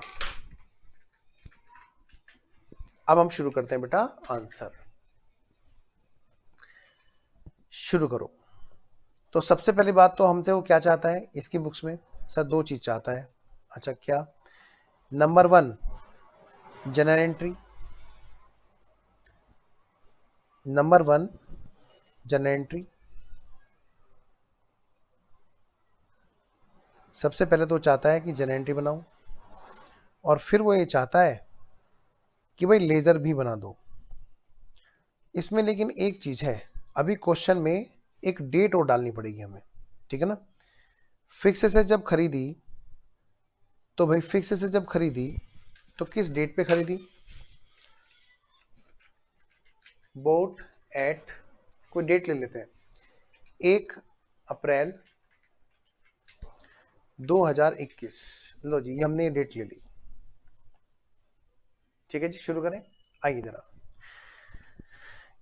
अब हम शुरू करते हैं बेटा आंसर, शुरू करो। तो सबसे पहली बात तो हमसे वो क्या चाहता है इसकी बुक्स में, सर दो चीज चाहता है। अच्छा क्या, number 1 general entry, number 1 general entry. सबसे पहले तो चाहता है कि जनरल एंट्री बनाऊं, और फिर वो ये चाहता है कि भाई लेजर भी बना दो। इसमें लेकिन एक चीज है, अभी क्वेश्चन में एक डेट और डालनी पड़ेगी हमें, ठीक है ना। फिक्स से जब खरीदी, तो भाई फिक्स से जब खरीदी तो किस डेट पे खरीदी, बोट एट, कोई डेट ले लेते हैं, 1 अप्रैल 2021। लो जी, ये हमने ये डेट ले ली, ठीक है जी। शुरू करें, आइए जरा,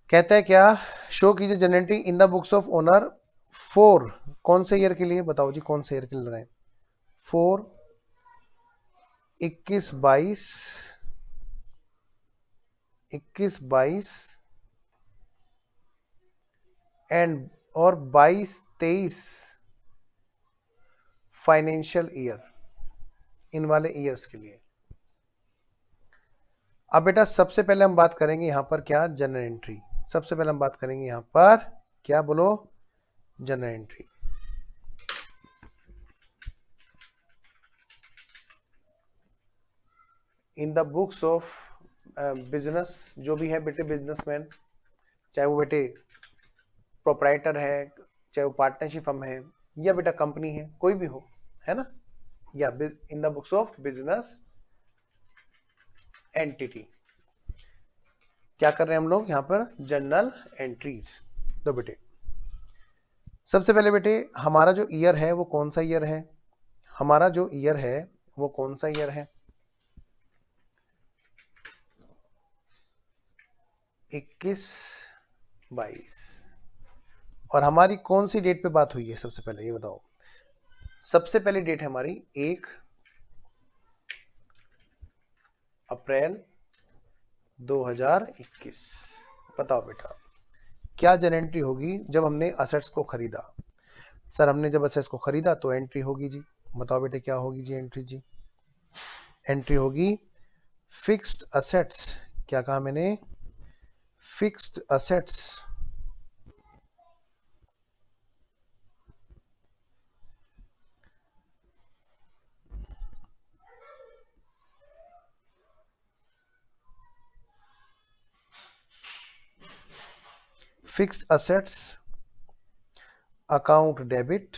कहता है क्या, शो कीजिए general entry in the books of owner for, कौन से ईयर के लिए बताओ जी, कौन से ईयर के लिए लगाएं, 4 21 22 एंड और 22-23 फाइनेंशियल ईयर, इन वाले ईयर्स के लिए। अब बेटा सबसे पहले हम बात करेंगे यहां पर क्या, जनरल एंट्री। सबसे पहले हम बात करेंगे यहां पर क्या, बोलो, general entry. In the books of business, जो भी है बेटे बिजनेसमैन, चाहे वो बेटे प्रोप्राइटर है, चाहे वो पार्टनरशिप फर्म है, या बेटा कंपनी है, कोई भी हो, है ना, या इन the books of business entity, क्या कर रहे हैं हम लोग यहां पर, जर्नल एंट्रीज। तो बेटे सबसे पहले बेटे हमारा जो ईयर है वो कौन सा ईयर है, हमारा जो ईयर है वो कौन सा ईयर है, 21-22। और हमारी कौन सी डेट पे बात हुई है, सबसे पहले ये बताओ। सबसे पहली डेट है हमारी 1 अप्रैल 2021। बताओ बेटा क्या जनरल एंट्री होगी जब हमने असेट्स को खरीदा। सर हमने जब असेट्स को खरीदा तो एंट्री होगी जी, बताओ बेटे क्या होगी जी एंट्री जी, एंट्री होगी फिक्स्ड असेट्स, क्या कहा मैंने, fixed assets fixed assets account debit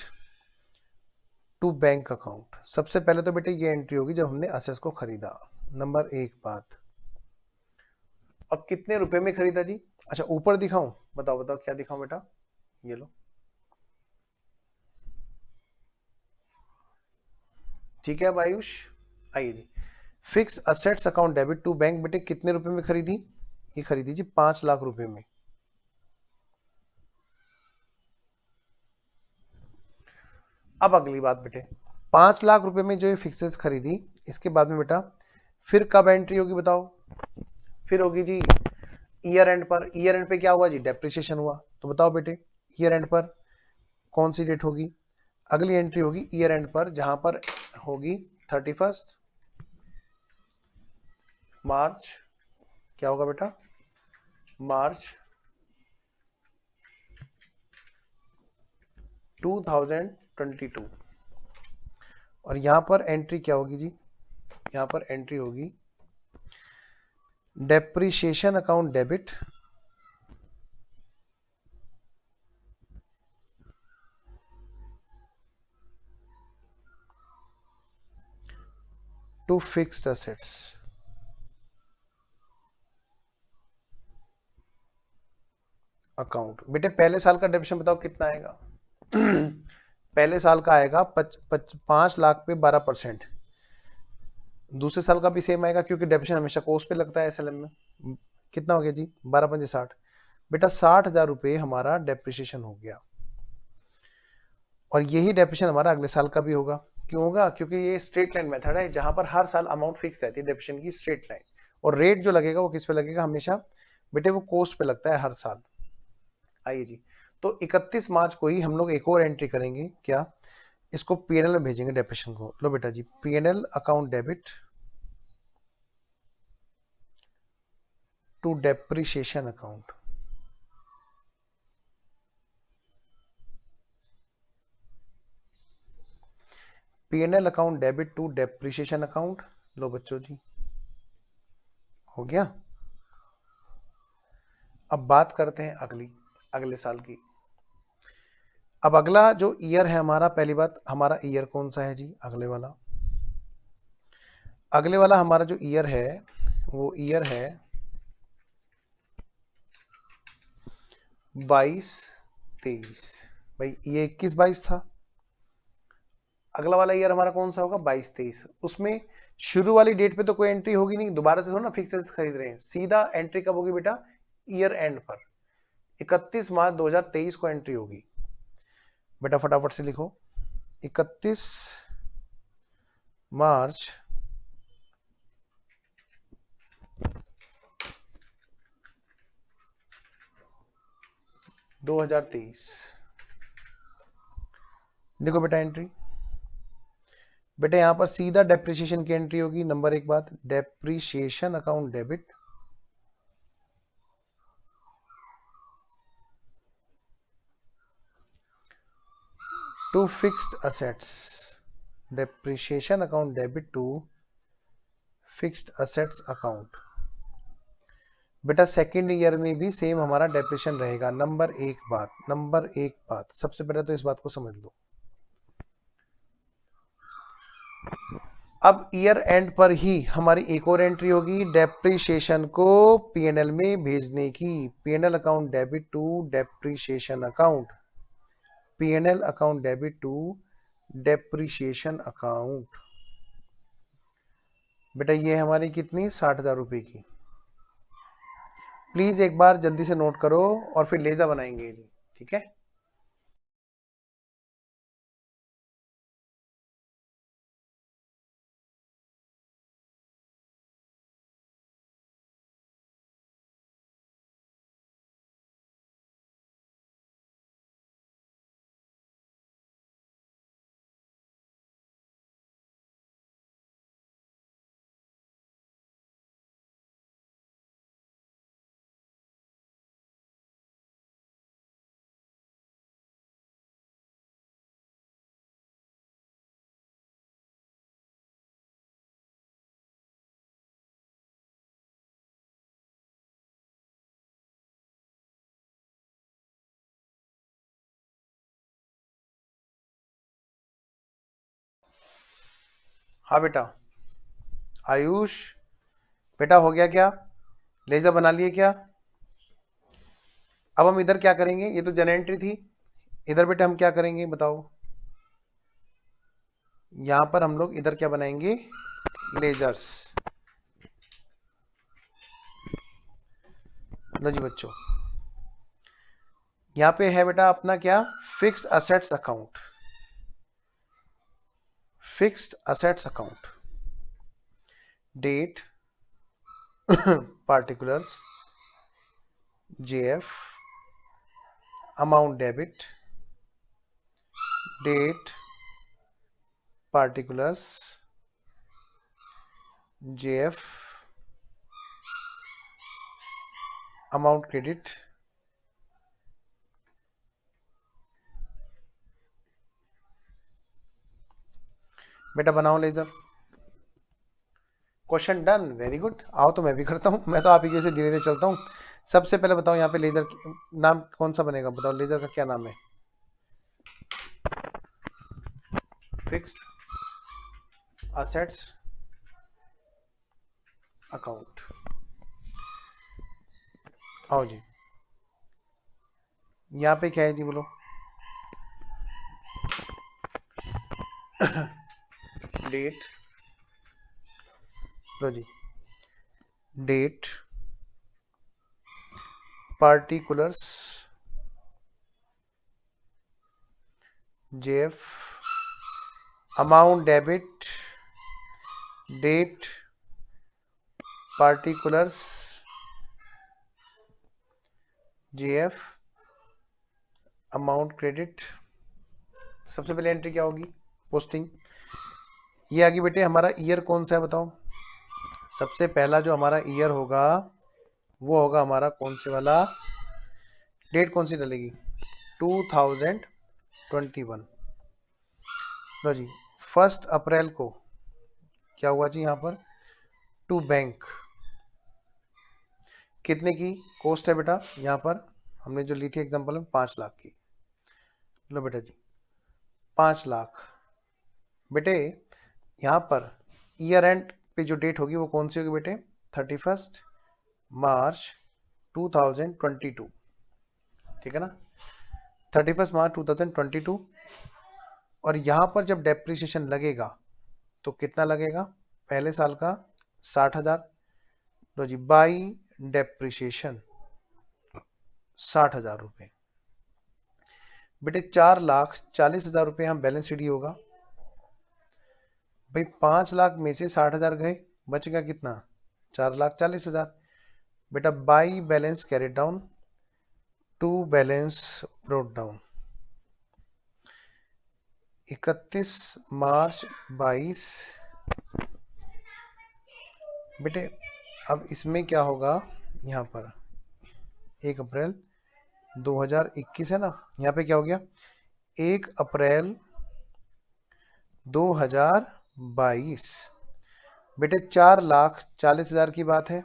to bank account. सबसे पहले तो बेटे ये एंट्री होगी जब हमने असेट्स को खरीदा, नंबर एक बात। अब कितने रुपए में खरीदा जी? अच्छा ऊपर दिखाऊं? बताओ बताओ क्या दिखाऊं बेटा? ये लो, ठीक है। अब आयुष आइए जी, fix assets account debit to bank बेटे कितने रुपए में खरीदी? ये खरीदी जी 5 लाख रुपए में। अब अगली बात बेटे, 5 लाख रुपए में जो ये फिक्सेस खरीदी, इसके बाद में बेटा फिर कब एंट्री होगी बताओ? फिर होगी जी ईयर एंड पर। ईयर एंड पे क्या हुआ जी? डेप्रिसिएशन हुआ। तो बताओ बेटे ईयर एंड पर कौन सी डेट होगी? अगली एंट्री होगी ईयर एंड पर, जहां पर होगी 31 मार्च। क्या होगा बेटा? मार्च 2022। और यहां पर एंट्री क्या होगी जी? यहां पर एंट्री होगी depreciation account debit to fixed assets. Account बेटे पहले साल का डेप्रिसिएशन बताओ कितना आएगा? पहले साल का आएगा 5 लाख पे 12%। दूसरे साल का भी सेम आएगा क्योंकि डेप्रिसिएशन हमेशा कोस्ट पे लगता है एसएलएम में। कितना हो गया जी? 12×5 = 60। बेटा 60,000 रुपये हमारा डेप्रिसिएशन हो गया। और यही डेप्रिसिएशन हमारा अगले साल का भी होगा। क्यों होगा? क्योंकि ये स्ट्रेट लाइन मेथड है जहां पर हर साल अमाउंट फिक्स रहती है डेप्रिसिएशन की, स्ट्रेट लाइन। और रेट जो लगेगा वो किस पे लगेगा? हमेशा बेटे वो कोस्ट पे लगता है हर साल। आइए जी, तो 31 मार्च को ही हम लोग एक और एंट्री करेंगे। क्या? इसको पीएनएल में भेजेंगे डेप्रिसिएशन को। लो बेटा जी, PNL account debit to depreciation account. PNL account debit to depreciation account. लो बच्चों जी, हो गया। अब बात करते हैं अगले साल की। अब अगला जो ईयर है हमारा, पहली बात हमारा ईयर कौन सा है जी? अगले वाला हमारा जो ईयर है वो ईयर है 22-23। भाई ये 21-22 था। अगला वाला ईयर हमारा कौन सा होगा? 22-23। उसमें शुरू वाली डेट पे तो कोई एंट्री होगी नहीं, दोबारा से थोड़ा ना फिक्सेस खरीद रहे हैं। सीधा एंट्री कब होगी बेटा? ईयर एंड पर 31 मार्च 2023 को एंट्री होगी। बेटा फटाफट से लिखो, 31 मार्च 2023। देखो बेटा एंट्री, बेटा यहां पर सीधा डेप्रिसिएशन की एंट्री होगी। नंबर एक बात, depreciation account debit to fixed assets. Depreciation account debit to fixed assets account. बेटा सेकेंड ईयर में भी सेम हमारा डेप्रिसिएशन रहेगा। नंबर एक बात, सबसे पहले तो इस बात को समझ लो। अब ईयर एंड पर ही हमारी एक और एंट्री होगी डेप्रिसिएशन को पीएनएल में भेजने की। PNL account debit to depreciation account. PNL account debit to depreciation account. बेटा ये हमारी कितनी? 60,000 रुपए की। प्लीज एक बार जल्दी से नोट करो और फिर लेजा बनाएंगे जी, ठीक है। हाँ बेटा आयुष, बेटा हो गया क्या, लेजर बना लिए क्या? अब हम इधर क्या करेंगे, ये तो जन एंट्री थी, इधर बेटा हम क्या करेंगे बताओ, यहां पर हम लोग इधर क्या बनाएंगे, लेजर्स। लो जी बच्चों, यहां पे है बेटा अपना क्या, fixed assets account, fixed assets account, date particulars, JF, amount debit, date, particulars, JF, amount credit, बेटा बनाओ ledger. Question done, very good. आओ तो मैं भी करता हूँ, मैं तो आप ही जैसे धीरे धीरे चलता हूँ। सबसे पहले बताओ यहाँ पे लेजर नाम कौन सा बनेगा, बताओ लेजर का क्या नाम है, फिक्स्ड असेट्स अकाउंट। आओ जी, यहाँ पे क्या है जी बोलो, डेट, लो जी, date, particulars, JF, amount debit, date, particulars, JF, amount credit। सबसे पहले एंट्री क्या होगी, पोस्टिंग। ये आगे बेटे हमारा ईयर कौन सा है बताओ, सबसे पहला जो हमारा ईयर होगा वो होगा हमारा कौन से वाला, डेट कौन सी डलेगी, 2021। लो जी, 1 अप्रैल को क्या हुआ जी यहाँ पर, टू बैंक, कितने की कॉस्ट है बेटा, यहाँ पर हमने जो ली थी एग्जांपल में 5 लाख की। लो बेटा जी 5 लाख, बेटे यहाँ पर ईयर एंड पे जो डेट होगी वो कौन सी होगी बेटे, 31 मार्च 2022, ठीक है ना, 31 मार्च 2022। और यहाँ पर जब डेप्रिसिएशन लगेगा तो कितना लगेगा, पहले साल का 60,000। लो जी, बाई डेप्रिसिएशन 60,000 रुपये, बेटे 4,40,000 रुपये हम बैलेंस शीट ही होगा भाई, 5 लाख में से 60,000 गए, बच गया कितना, 4,40,000। बेटा by balance carried down to balance brought down, 31 March 22। बेटे अब इसमें क्या होगा, यहाँ पर 1 अप्रैल 2021 है ना, यहाँ पे क्या हो गया, 1 अप्रैल 2022। बेटे 4,40,000 की बात है।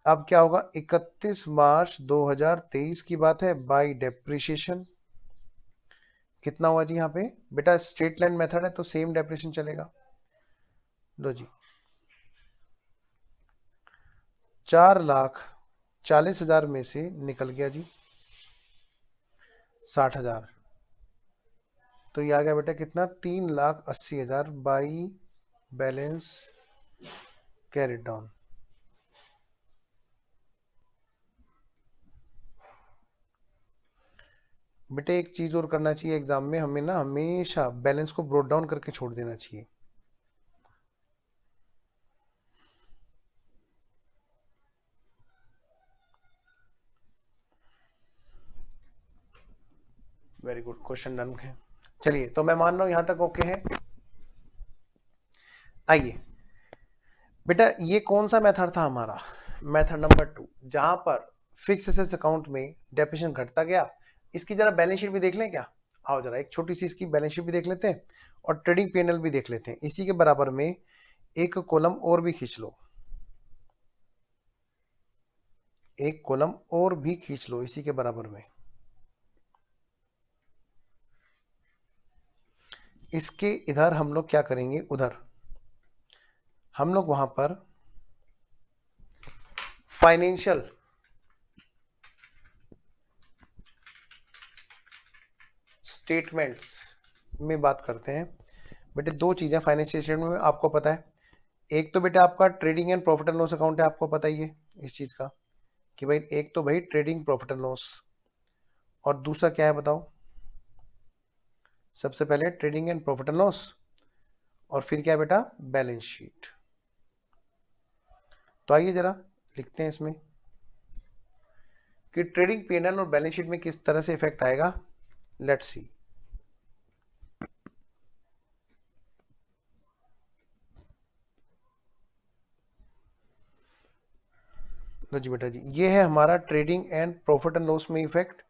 अब क्या होगा, 31 मार्च 2023 की बात है, बाई डेप्रिसिएशन कितना हुआ जी यहाँ पे, बेटा स्ट्रेट लाइन मेथड है तो सेम डेप्रिसिएशन चलेगा। लो जी 4,40,000 में से निकल गया जी 60,000, तो ये आ गया बेटा कितना, 3,80,000 बाई बैलेंस कैरिड डाउन। बेटे एक चीज और करना चाहिए एग्जाम में, हमें ना हमेशा बैलेंस को ब्रोट डाउन करके छोड़ देना चाहिए। वेरी गुड, क्वेश्चन डन है। चलिए तो मैं मान रहा हूं यहां तक ओके है। आइए बेटा, ये कौन सा मेथड था हमारा, मेथड नंबर 2, जहां पर फिक्स एसेट्स अकाउंट में डेप्रिसिएशन घटता गया। इसकी जरा बैलेंस शीट भी देख लें क्या, आओ जरा एक छोटी सी इसकी बैलेंस शीट भी देख लेते हैं और ट्रेडिंग पीएनएल भी देख लेते हैं। इसी के बराबर में एक कॉलम और भी खींच लो, एक कॉलम और भी खींच लो इसी के बराबर में। इसके इधर हम लोग क्या करेंगे, उधर हम लोग वहां पर फाइनेंशियल स्टेटमेंट्स में बात करते हैं। बेटे दो चीजें फाइनेंशियल स्टेटमेंट में आपको पता है, एक तो बेटा आपका trading and profit and loss account है, आपको पता ही है इस चीज का कि भाई एक तो भाई ट्रेडिंग प्रॉफिट एंड लॉस, और दूसरा क्या है बताओ? सबसे पहले trading and profit and loss, और फिर क्या है बेटा? Balance sheet. तो आइए जरा लिखते हैं इसमें कि ट्रेडिंग P&L और बैलेंस शीट में किस तरह से इफेक्ट आएगा। Let's see. लो जी बेटा जी, ये है हमारा trading and profit and loss में इफेक्ट,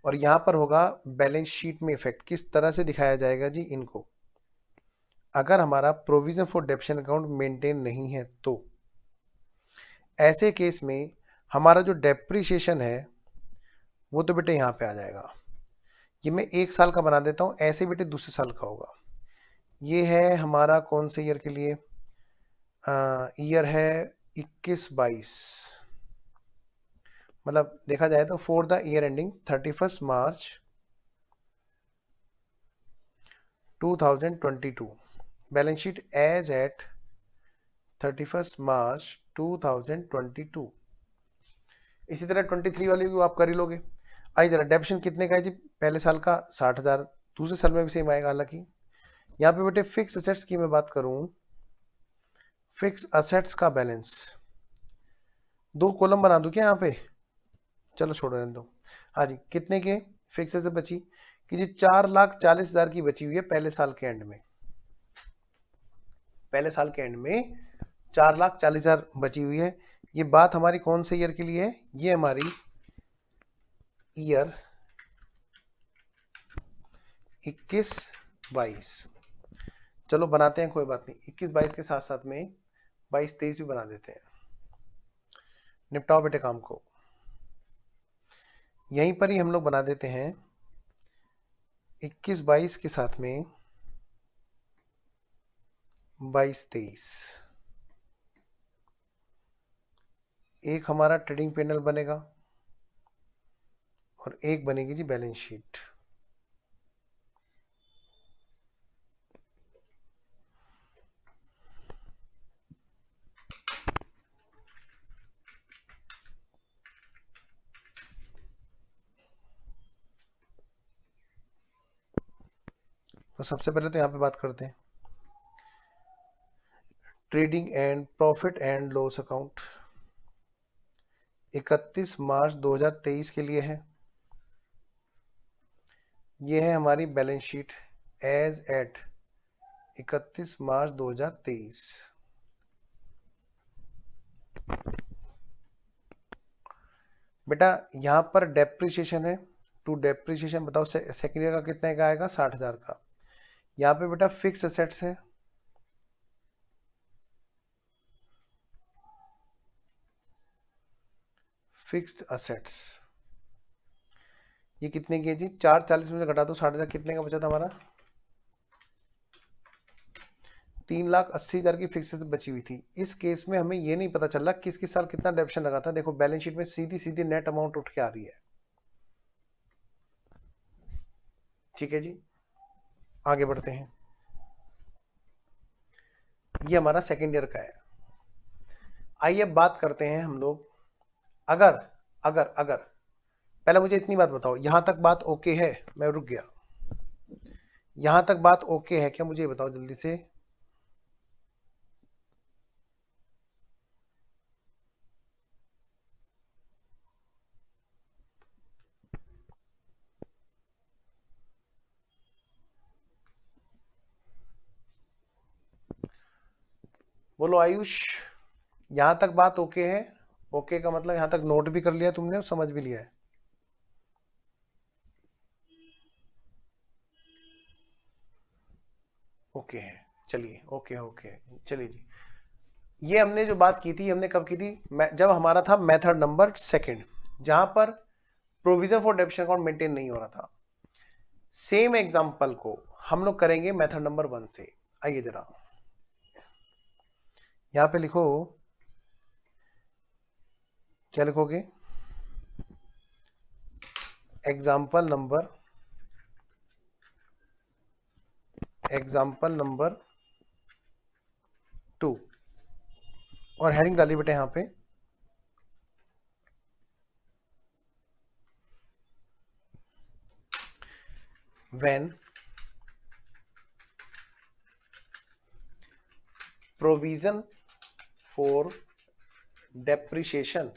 और यहां पर होगा बैलेंस शीट में इफेक्ट। किस तरह से दिखाया जाएगा जी इनको? अगर हमारा provision for depreciation account maintain नहीं है तो ऐसे केस में हमारा जो डेप्रिसिएशन है वो तो बेटे यहां पे आ जाएगा। ये मैं 1 साल का बना देता हूं, ऐसे बेटे दूसरे साल का होगा। ये है हमारा कौन से ईयर के लिए? ईयर है 21-22, मतलब देखा जाए तो for the year ending 31 March 2022, balance sheet as at 31 March 2022। इसी तरह 23 वाली को आप कर ही लोगे। आइए जरा डेप्शन कितने का है जी? पहले साल का 60,000, दूसरे साल में भी सेम आएगा। हालांकि यहाँ पे बेटे फिक्स असेट्स की मैं बात करूं, फिक्स असेट्स का बैलेंस 2 कॉलम बना दूं क्या यहाँ पे? चलो छोड़ो रहने दो। हाँ जी, कितने के फिक्स से बची कि जी 4,40,000 की बची हुई है पहले साल के एंड में। पहले साल के एंड में 4,40,000 बची हुई है। ये बात हमारी कौन से ईयर के लिए है? ये हमारी ईयर 21-22। चलो बनाते हैं, कोई बात नहीं, 21-22 के साथ साथ में 22-23 भी बना देते हैं। निपटाओ बेटे काम को। यहीं पर ही हम लोग बना देते हैं 21-22 के साथ में 22-23। एक हमारा ट्रेडिंग पैनल बनेगा और एक बनेगी जी बैलेंस शीट। तो सबसे पहले तो यहाँ पे बात करते हैं trading and profit and loss account 31 मार्च 2023 के लिए है। ये है हमारी बैलेंस शीट एज एट 31 मार्च 2023। बेटा यहाँ पर डेप्रिसिएशन है, टू डेप्रिसिएशन बताओ सेकेंड ईयर का कितने का आएगा? 60,000 का। यहाँ पे बेटा फिक्स असेट्स है, फिक्स्ड असेट्स, ये कितने की है जी? 440 में से घटा दो 60,000, कितने का बचा था हमारा? 3,80,000 की फिक्स बची हुई थी। इस केस में हमें ये नहीं पता चल रहा किस किस साल कितना डेप्शन लगा था। देखो बैलेंस शीट में सीधी सीधी नेट अमाउंट उठ के आ रही है। ठीक है जी, आगे बढ़ते हैं। ये हमारा सेकेंड ईयर का है। आइए बात करते हैं हम लोग, अगर अगर अगर पहले मुझे इतनी बात बताओ, यहां तक बात ओके है? मैं रुक गया। यहां तक बात ओके है क्या? मुझे बताओ जल्दी से। बोलो आयुष, यहां तक बात ओके है? ओके का मतलब यहां तक नोट भी कर लिया तुमने और समझ भी लिया है? ओके है, चलिए ओके ओके, चलिए जी। ये हमने जो बात की थी, हमने कब की थी? जब हमारा था मेथड नंबर सेकंड, जहां पर provision for depreciation account maintain नहीं हो रहा था। सेम एग्जांपल को हम लोग करेंगे मेथड नंबर 1 से। आइए जरा, यहां पे लिखो, क्या लिखोगे? एग्जाम्पल नंबर 2 और हेडिंग डाली बेटे यहां पे when provision for depreciation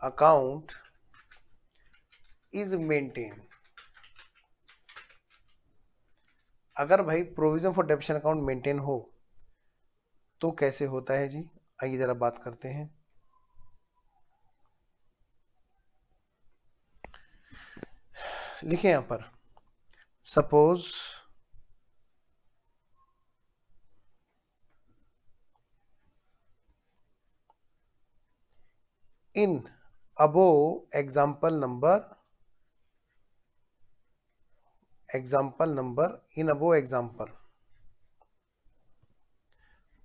account is maintained। अगर भाई provision for depreciation account maintain हो तो कैसे होता है जी? आइए जरा बात करते हैं। लिखे यहां पर, suppose in above example number in above example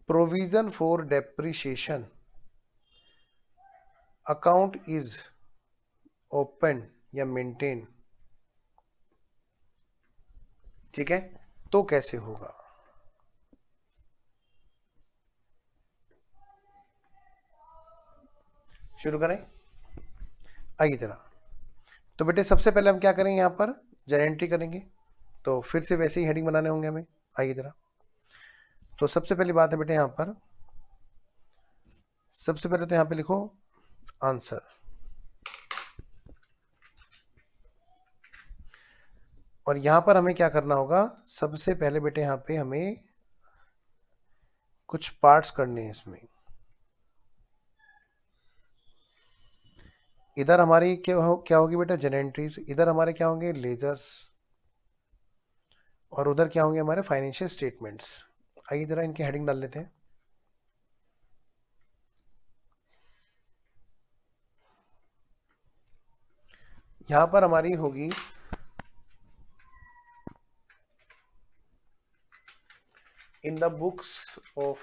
provision for depreciation account is open या maintain, ठीक है? तो कैसे होगा? शुरू करें? आइए जरा। तो बेटे सबसे पहले हम क्या करेंगे, यहां पर जरा एंट्री करेंगे, तो फिर से वैसे ही हेडिंग बनाने होंगे हमें। आइए जरा। तो सबसे पहली बात है बेटे यहां पर, सबसे पहले तो यहां पे लिखो आंसर, और यहां पर हमें क्या करना होगा? सबसे पहले बेटे यहां पे हमें कुछ पार्ट्स करने हैं इसमें। इधर हमारी क्या होगी बेटा? जेनेंट्रीज। इधर हमारे क्या होंगे? लेजर्स। और उधर क्या होंगे? हमारे फाइनेंशियल स्टेटमेंट्स। आइए जरा इनकी हेडिंग डाल लेते हैं। यहां पर हमारी होगी in the books of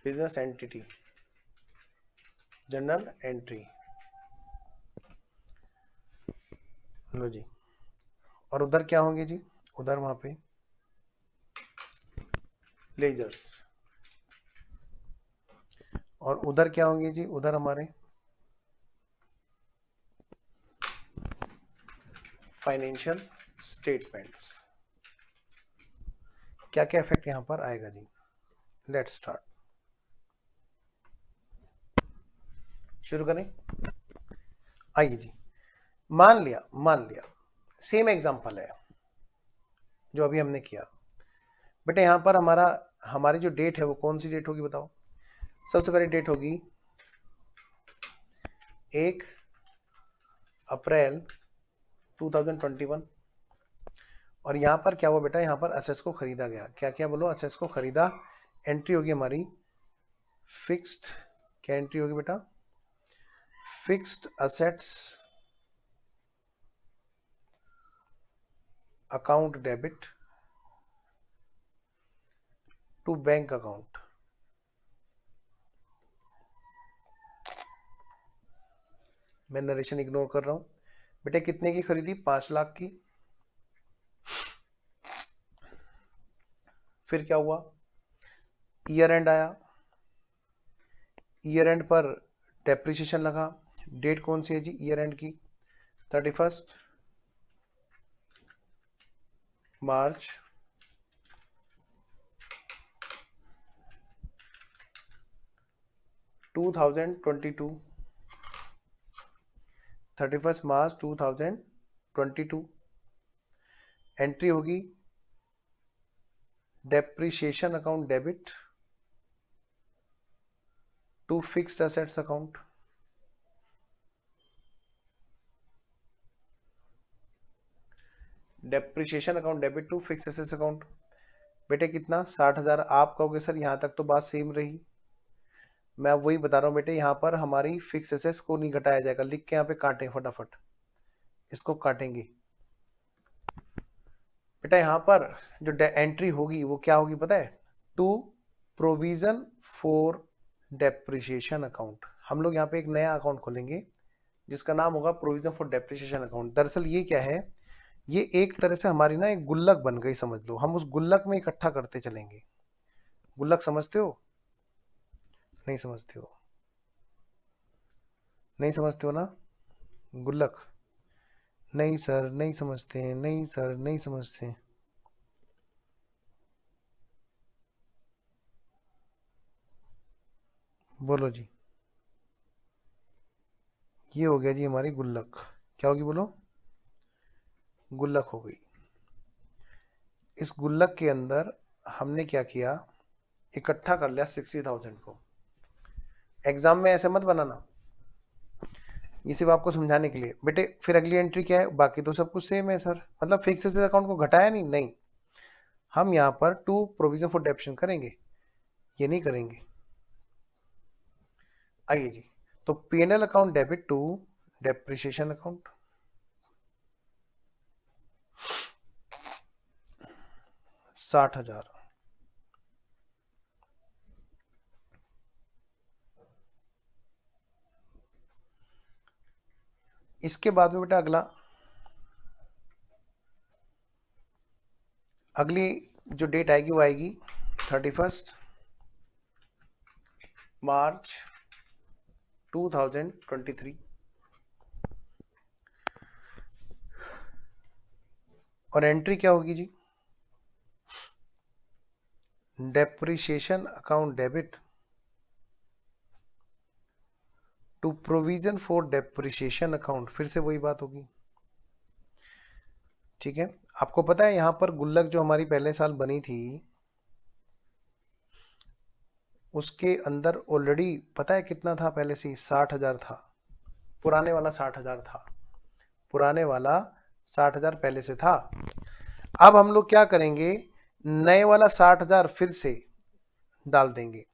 business entity general entry, लो जी। और उधर क्या होंगे जी? उधर वहां पे लेजर्स। और उधर क्या होंगे जी? उधर हमारे फाइनेंशियल स्टेटमेंट्स। क्या क्या इफेक्ट यहां पर आएगा जी? Let's start. शुरू करें? आइए जी। मान लिया सेम एग्जांपल है जो अभी हमने किया। बेटे यहां पर हमारी जो डेट है वो कौन सी डेट होगी बताओ? सबसे पहली डेट होगी 1 अप्रैल 2021। और यहां पर क्या हुआ बेटा? यहां पर असेट्स को खरीदा गया। क्या क्या बोलो? असेट्स को खरीदा। एंट्री होगी हमारी फिक्स्ड। क्या एंट्री होगी बेटा? Fixed assets account debit to bank account. मैं नरेशन इग्नोर कर रहा हूं। बेटे कितने की खरीदी? 5 लाख की। फिर क्या हुआ? ईयर एंड आया। ईयर एंड पर डेप्रिसिएशन लगा। डेट कौन सी है जी ईयर एंड की? 31 मार्च 2022। 31 मार्च 2022। एंट्री होगी depreciation account debit to fixed assets account. Depreciation account debit to fixed assets account. बेटे कितना? 60,000। आप कहोगे सर यहां तक तो बात सेम रही। मैं अब वही बता रहा हूँ बेटे, यहाँ पर हमारी फिक्स एसेट्स को नहीं घटाया जाएगा, लिख के यहाँ पे काटें फटाफट, इसको काटेंगे बेटा। यहाँ पर जो एंट्री होगी वो क्या होगी पता है, to provision for depreciation account. हम लोग यहाँ पे एक नया अकाउंट खोलेंगे जिसका नाम होगा प्रोविजन फॉर डेप्रिसिएशन अकाउंट। दरअसल ये क्या है, ये एक तरह से हमारी ना एक गुल्लक बन गई समझ लो, हम उस गुल्लक में इकट्ठा करते चलेंगे। गुल्लक समझते हो? नहीं समझते हो? नहीं समझते हो ना गुल्लक? नहीं सर नहीं समझते हैं, नहीं सर नहीं समझते हैं। बोलो जी। ये हो गया जी हमारी गुल्लक। क्या होगी बोलो? गुल्लक हो गई। इस गुल्लक के अंदर हमने क्या किया, इकट्ठा कर लिया 60,000 को। एग्जाम में ऐसे मत बनाना, ये सिर्फ आपको समझाने के लिए बेटे। फिर अगली एंट्री क्या है, बाकी तो सब कुछ सेम है सर, मतलब फिक्स एसेट अकाउंट को घटाया नहीं, नहीं। हम यहाँ पर टू प्रोविजन फॉर डेप्रिसिएशन करेंगे, ये नहीं करेंगे। आइए जी, तो PNL account debit to depreciation account, 60,000। इसके बाद में बेटा अगली जो डेट आएगी वो आएगी 31 मार्च 2023। और एंट्री क्या होगी जी, depreciation account debit to provision for depreciation account. फिर से वही बात होगी, ठीक है। आपको पता है यहां पर गुल्लक जो हमारी पहले साल बनी थी उसके अंदर ऑलरेडी पता है कितना था, पहले से ही 60,000 था। पुराने वाला 60,000 था, पुराने वाला 60,000 पहले से था। अब हम लोग क्या करेंगे, नए वाला 60,000 फिर से डाल देंगे,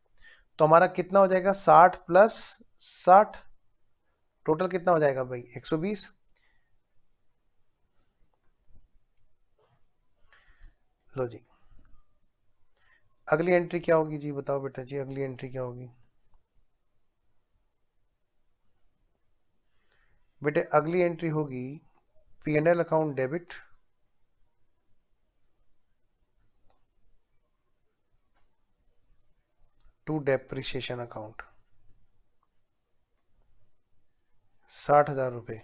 तो हमारा कितना हो जाएगा, 60 प्लस 60, टोटल कितना हो जाएगा भाई, 120। लो जी, अगली एंट्री क्या होगी जी, बताओ बेटा जी, अगली एंट्री क्या होगी बेटे? अगली एंट्री होगी PNL account debit to depreciation account, 60,000 रुपये।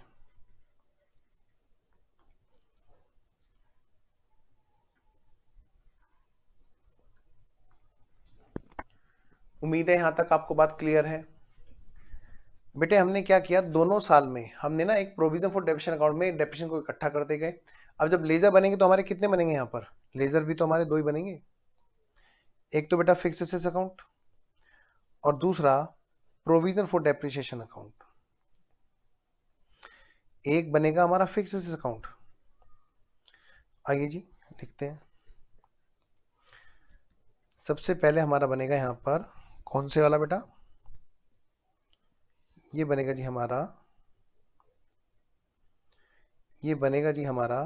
उम्मीद है यहां तक आपको बात क्लियर है बेटे। हमने क्या किया, दोनों साल में हमने ना एक प्रोविजन फॉर डेप्रिसिएशन अकाउंट में डेप्रिसिएशन को इकट्ठा करते गए। अब जब लेजर बनेंगे तो हमारे कितने बनेंगे, यहाँ पर लेजर भी तो हमारे दो ही बनेंगे, एक तो बेटा फिक्स एसेट्स अकाउंट और दूसरा प्रोविजन फॉर डेप्रिसिएशन अकाउंट। एक बनेगा हमारा फिक्स एसेट्स अकाउंट। आइए जी लिखते हैं, सबसे पहले हमारा बनेगा यहाँ पर कौन से वाला बेटा, ये बनेगा जी हमारा, ये बनेगा जी हमारा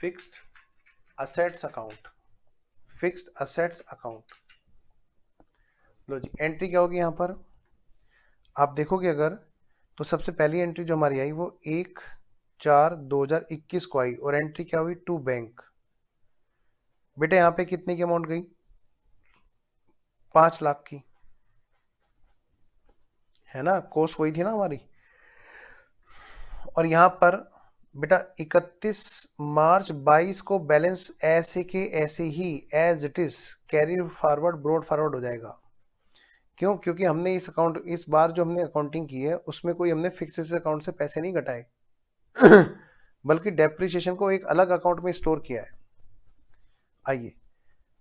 fixed assets account, fixed assets account. लो जी, एंट्री क्या होगी यहाँ पर, आप देखोगे अगर तो सबसे पहली एंट्री जो हमारी आई वो 1/4/2021 को आई, और एंट्री क्या हुई, टू बैंक। बेटे यहाँ पे कितने की अमाउंट गई, 5 लाख की, है ना, कॉस्ट वही थी ना हमारी। और यहाँ पर बेटा 31 मार्च 22 को बैलेंस ऐसे के ऐसे ही as it is carry forward brought forward हो जाएगा। क्यों? क्योंकि हमने इस अकाउंट, इस बार जो हमने अकाउंटिंग की है उसमें कोई हमने फिक्स अकाउंट से पैसे नहीं घटाए बल्कि डेप्रिसिएशन को एक अलग अकाउंट में स्टोर किया है। आइए,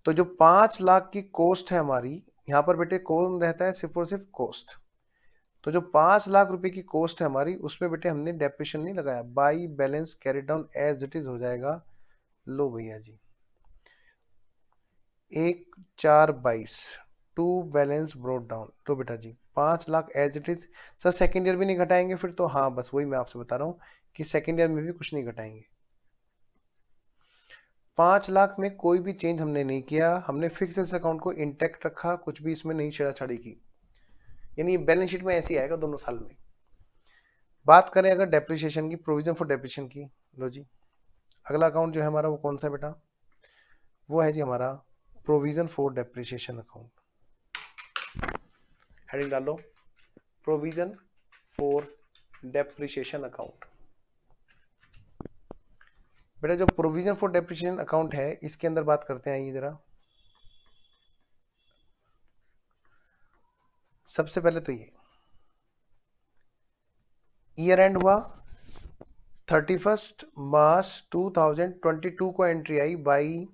तो जो 5 लाख की कॉस्ट है हमारी, यहाँ पर बेटे कौन रहता है, सिर्फ और सिर्फ कॉस्ट। तो जो 5 लाख रुपए की कॉस्ट है हमारी उसमें बेटे हमने डेप्रिसिएशन नहीं लगाया, by balance carry down as it is हो जाएगा। लो भैया जी, 1/4/22 टू बैलेंस ब्रोट डाउन। तो बेटा जी 5 lakh as it is. Sir second year भी नहीं घटाएंगे फिर तो? हाँ बस वही मैं आपसे बता रहा हूँ कि सेकेंड ईयर में भी कुछ नहीं घटाएंगे। 5 लाख में कोई भी चेंज हमने नहीं किया, हमने फिक्स इस अकाउंट को इंटैक्ट रखा, कुछ भी इसमें नहीं छेड़ाछाड़ी की, यानी बैलेंस शीट में ऐसे ही आएगा दोनों साल में। बात करें अगर डेप्रिसिएशन की, प्रोविजन फॉर डेप्रिसिएशन की, लो जी अगला अकाउंट जो है हमारा वो कौन सा है बेटा? वो है जी हमारा provision for depreciation account. Heading डालो प्रोविजन फॉर डेप्रिसिएशन अकाउंट। बेटा जो प्रोविजन फॉर डेप्रिसिएशन अकाउंट है इसके अंदर बात करते हैं, ये जरा सबसे पहले तो ये ईयर एंड हुआ 31 मार्च 2022 को एंट्री आई बाई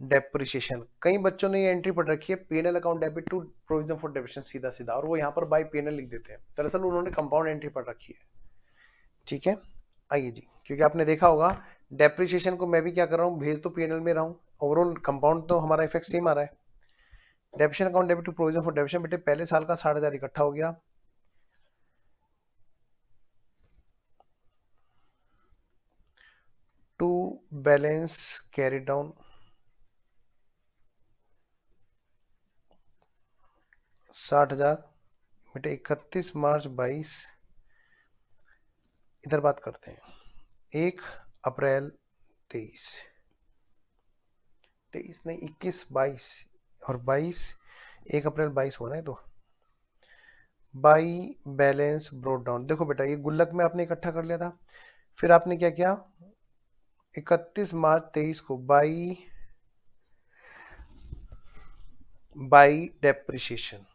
डेप्रिसिएशन। कई बच्चों ने ये एंट्री पढ़ रखी है PNL account debit to provision for depreciation सीधा सीधा, और वो यहाँ पर बाई पीएनएल लिख देते हैं, दरअसल उन्होंने कंपाउंड एंट्री पढ़ रखी है। ठीक है, आइए जी, क्योंकि आपने देखा होगा डेप्रिसिएशन को मैं भी क्या कर रहा हूँ, भेज तो पीएनएल में रहा हूँ, ओवरऑल कंपाउंड तो हमारा इफेक्ट सेम आ रहा है। Depreciation account debit to provision for depreciation, बेटे पहले साल का 60,000 इकट्ठा हो गया, टू बैलेंस कैरी डाउन 60,000, बेटे 31 मार्च 22, इधर बात करते हैं 1 अप्रैल 23, 23 नहीं 21 22 और 22, 1 अप्रैल 22 होना है तो बाई बैलेंस ब्रोट डाउन। देखो बेटा ये गुल्लक में आपने इकट्ठा कर लिया था, फिर आपने क्या किया 31 मार्च 23 को बाई डेप्रिसिएशन।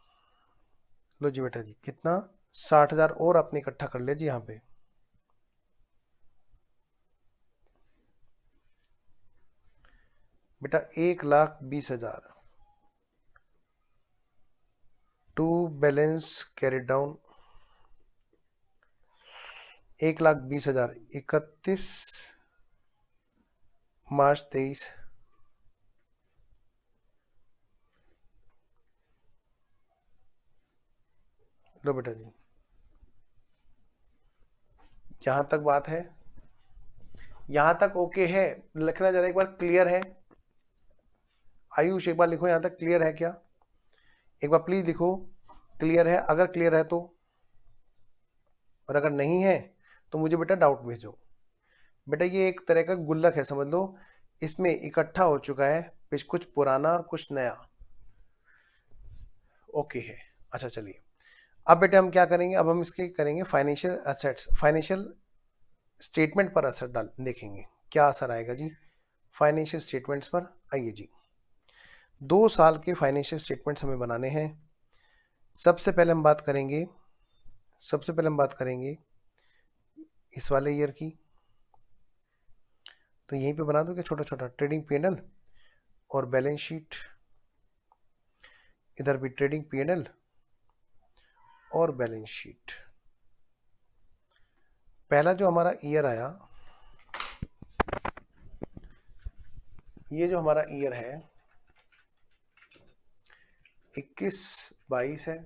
लो जी बेटा जी कितना 60,000 और आपने इकट्ठा कर लिया जी यहाँ पे, बेटा 1,20,000 टू बैलेंस कैरी डाउन 1,20,000 31 मार्च 23। लो बेटा जी यहां तक बात है, यहां तक ओके है? लिखना जरा एक बार, क्लियर है? आयुष एक बार लिखो यहां तक क्लियर है क्या, एक बार प्लीज लिखो क्लियर है, अगर क्लियर है तो, और अगर नहीं है तो मुझे बेटा डाउट भेजो। बेटा ये एक तरह का गुल्लक है समझ लो, इसमें इकट्ठा हो चुका है कुछ पुराना और कुछ नया, ओके है। अच्छा चलिए अब बेटे हम क्या करेंगे, अब हम इसके करेंगे फाइनेंशियल एसेट्स, फाइनेंशियल स्टेटमेंट पर असर डाल देखेंगे क्या असर आएगा जी फाइनेंशियल स्टेटमेंट्स पर। आइए जी 2 साल के फाइनेंशियल स्टेटमेंट्स हमें बनाने हैं। सबसे पहले हम बात करेंगे, सबसे पहले हम बात करेंगे इस वाले ईयर की, तो यहीं पे बना दोगे छोटा छोटा ट्रेडिंग पीएनएल और बैलेंस शीट, इधर भी ट्रेडिंग पीएनएल और बैलेंस शीट। पहला जो हमारा ईयर आया, ये जो हमारा ईयर है 21-22 है,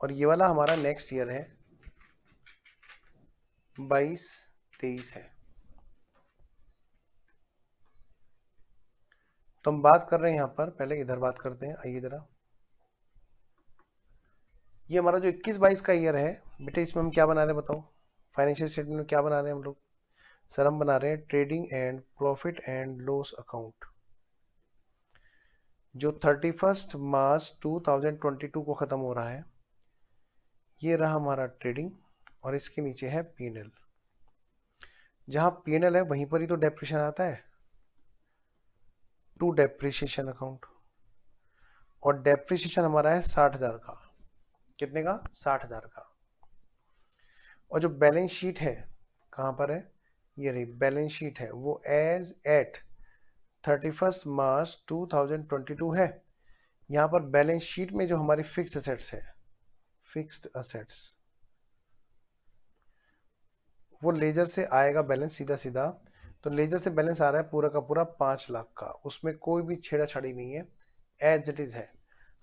और ये वाला हमारा नेक्स्ट ईयर है 22-23 है। तो हम बात कर रहे हैं यहाँ पर, पहले इधर बात करते हैं, आइए जरा। ये हमारा जो 21-22 का ईयर है बेटे, इसमें हम क्या बना रहे हैं बताओ, फाइनेंशियल स्टेटमेंट में क्या बना रहे हैं हम लोग? सर हम बना रहे हैं trading and profit and loss account, जो 31 मार्च 2022 को खत्म हो रहा है। ये रहा हमारा ट्रेडिंग, और इसके नीचे है पीएनएल। जहां पीएनएल है वहीं पर ही तो डेप्रिसिएशन आता है, टू डेप्रिसिएशन अकाउंट, और डेप्रिसिएशन हमारा है 60,000 का। कितने का? 60,000 का। और जो बैलेंस शीट है कहां पर है, ये रही बैलेंस शीट है, वो एज एट 31 मार्च 2022 है। यहां पर बैलेंस शीट में जो हमारी फिक्स असेट्स है, फिक्स्ड असेट्स, वो लेजर से आएगा बैलेंस सीधा सीधा। तो लेजर से बैलेंस आ रहा है पूरा का पूरा 5 लाख का, उसमें कोई भी छेड़ा छाड़ी नहीं है, एज इट इज है।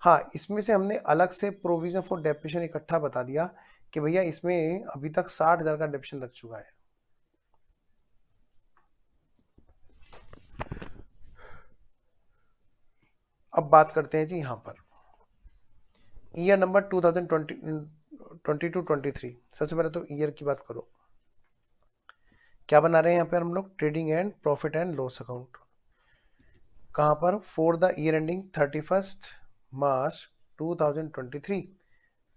हाँ, इसमें से हमने अलग से प्रोविजन फॉर डेप्रिसिएशन इकट्ठा बता दिया कि भैया इसमें अभी तक 60,000 का डेप्रिसिएशन लग चुका है। अब बात करते हैं जी यहाँ पर ईयर नंबर 2022-23। सबसे पहले तो ईयर की बात करो, क्या बना रहे हैं यहाँ पर हम लोग, trading and profit and loss account. कहाँ पर, फॉर द ईयर एंडिंग 31 मार्च 2023।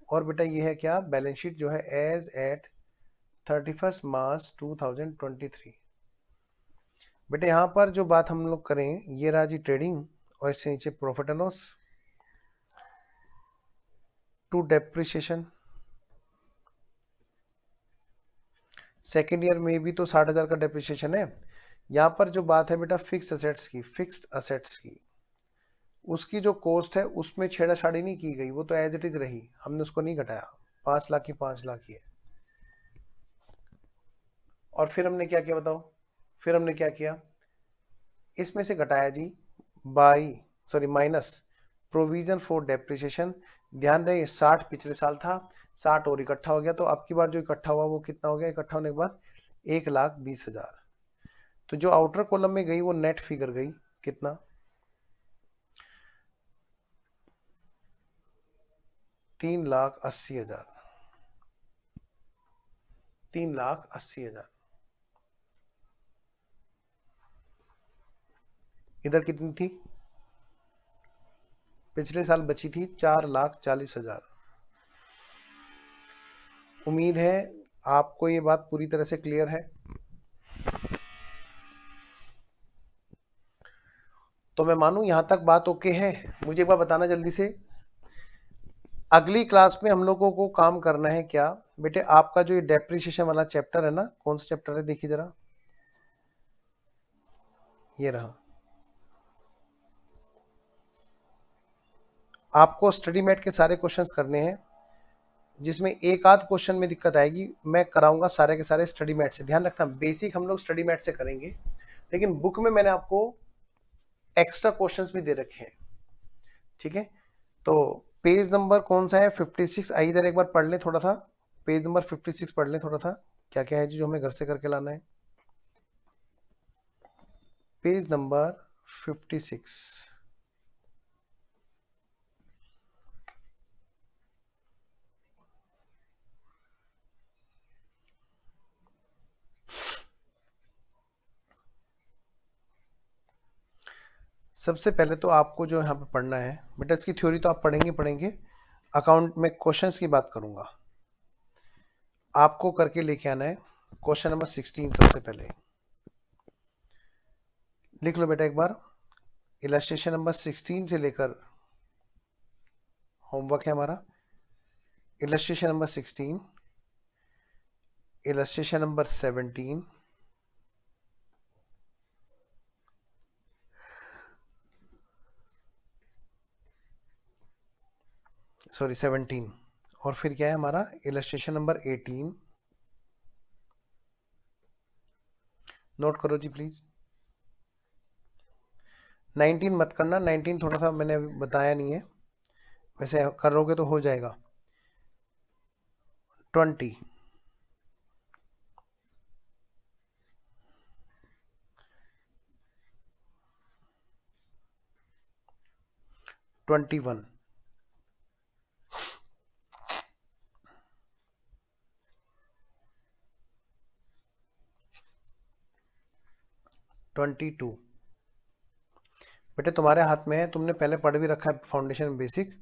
और बेटा ये है क्या, बैलेंस शीट जो है एज एट 31 मार्च 2023। बेटा यहाँ पर जो बात हम लोग करें, ये रहा जी ट्रेडिंग, और इससे नीचे profit and loss to depreciation. Second year में भी तो 60,000 का डेप्रिसिएशन है। यहाँ पर जो बात है बेटा फिक्स असेट्स की, फिक्स्ड असेट्स की, उसकी जो कॉस्ट है उसमें छेड़ाछाड़ी नहीं की गई, वो तो एज इट इज रही, हमने उसको नहीं घटाया। 5 लाख की 5 लाख की है। और फिर हमने क्या किया बताओ, फिर हमने क्या किया, इसमें से घटाया जी माइनस प्रोविजन फॉर डेप्रिसिएशन। ध्यान रहे 60 पिछले साल था, 60 और इकट्ठा हो गया, तो अब की बार जो इकट्ठा हुआ वो कितना हो गया, इकट्ठा होने के बाद 1,20,000। तो जो आउटर कॉलम में गई वो नेट फिगर गई कितना, 3,80,000। 3,80,000। इधर कितनी थी, पिछले साल बची थी 4,40,000। उम्मीद है आपको ये बात पूरी तरह से क्लियर है। तो मैं मानूं यहां तक बात ओके है। मुझे एक बार बताना जल्दी से, अगली क्लास में हम लोगों को काम करना है क्या बेटे, आपका जो ये डेप्रिसिएशन वाला चैप्टर है ना, कौन सा चैप्टर है देखिए जरा, ये रहा। आपको स्टडी मैट के सारे क्वेश्चंस करने हैं, जिसमें एक आध क्वेश्चन में दिक्कत आएगी, मैं कराऊंगा सारे के सारे स्टडी मैट से। ध्यान रखना बेसिक हम लोग स्टडी मैट से करेंगे, लेकिन बुक में मैंने आपको एक्स्ट्रा क्वेश्चंस भी दे रखे हैं, ठीक है। तो पेज नंबर कौन सा है, 56। आइए इधर एक बार पढ़ लें थोड़ा सा, पेज नंबर 56 पढ़ लें थोड़ा सा, क्या क्या है जी जो हमें घर से करके लाना है। Page number 56। सबसे पहले तो आपको जो यहाँ पे पढ़ना है बेटा, इसकी थ्योरी तो आप पढ़ेंगे, अकाउंट में क्वेश्चंस की बात करूंगा, आपको करके लेके आना है क्वेश्चन नंबर 16। सबसे पहले लिख लो बेटा एक बार, इलस्ट्रेशन नंबर 16 से लेकर होमवर्क है हमारा, illustration number 16, illustration number 17, sorry 17, और फिर क्या है हमारा इलस्ट्रेशन नंबर 18। नोट करो जी प्लीज, 19 मत करना, 19 थोड़ा सा मैंने अभी बताया नहीं है, वैसे करोगे तो हो जाएगा। 20, 21, 22। बेटे तुम्हारे हाथ में है, तुमने पहले पढ़ भी रखा है फाउंडेशन बेसिक,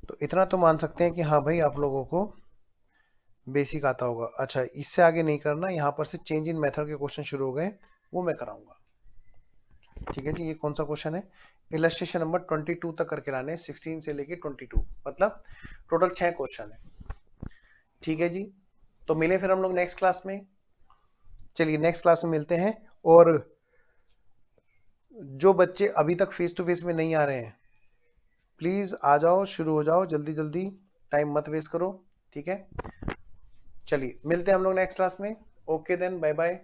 तो इतना तो मान सकते हैं कि हाँ भाई आप लोगों को बेसिक आता होगा। अच्छा, इससे आगे नहीं करना, यहाँ पर से चेंज इन मेथड के क्वेश्चन शुरू हो गए, वो मैं कराऊंगा, ठीक है जी। ये कौन सा क्वेश्चन है, इलस्ट्रेशन नंबर 22 तक करके लाने, 16 से लेके 22, मतलब टोटल 6 क्वेश्चन है, ठीक है जी। तो मिले फिर हम लोग नेक्स्ट क्लास में, चलिए नेक्स्ट क्लास में मिलते हैं। और जो बच्चे अभी तक फेस टू फेस में नहीं आ रहे हैं, प्लीज आ जाओ, शुरू हो जाओ जल्दी जल्दी, टाइम मत वेस्ट करो, ठीक है। चलिए मिलते हैं हम लोग नेक्स्ट क्लास में, ओके देन, बाय बाय।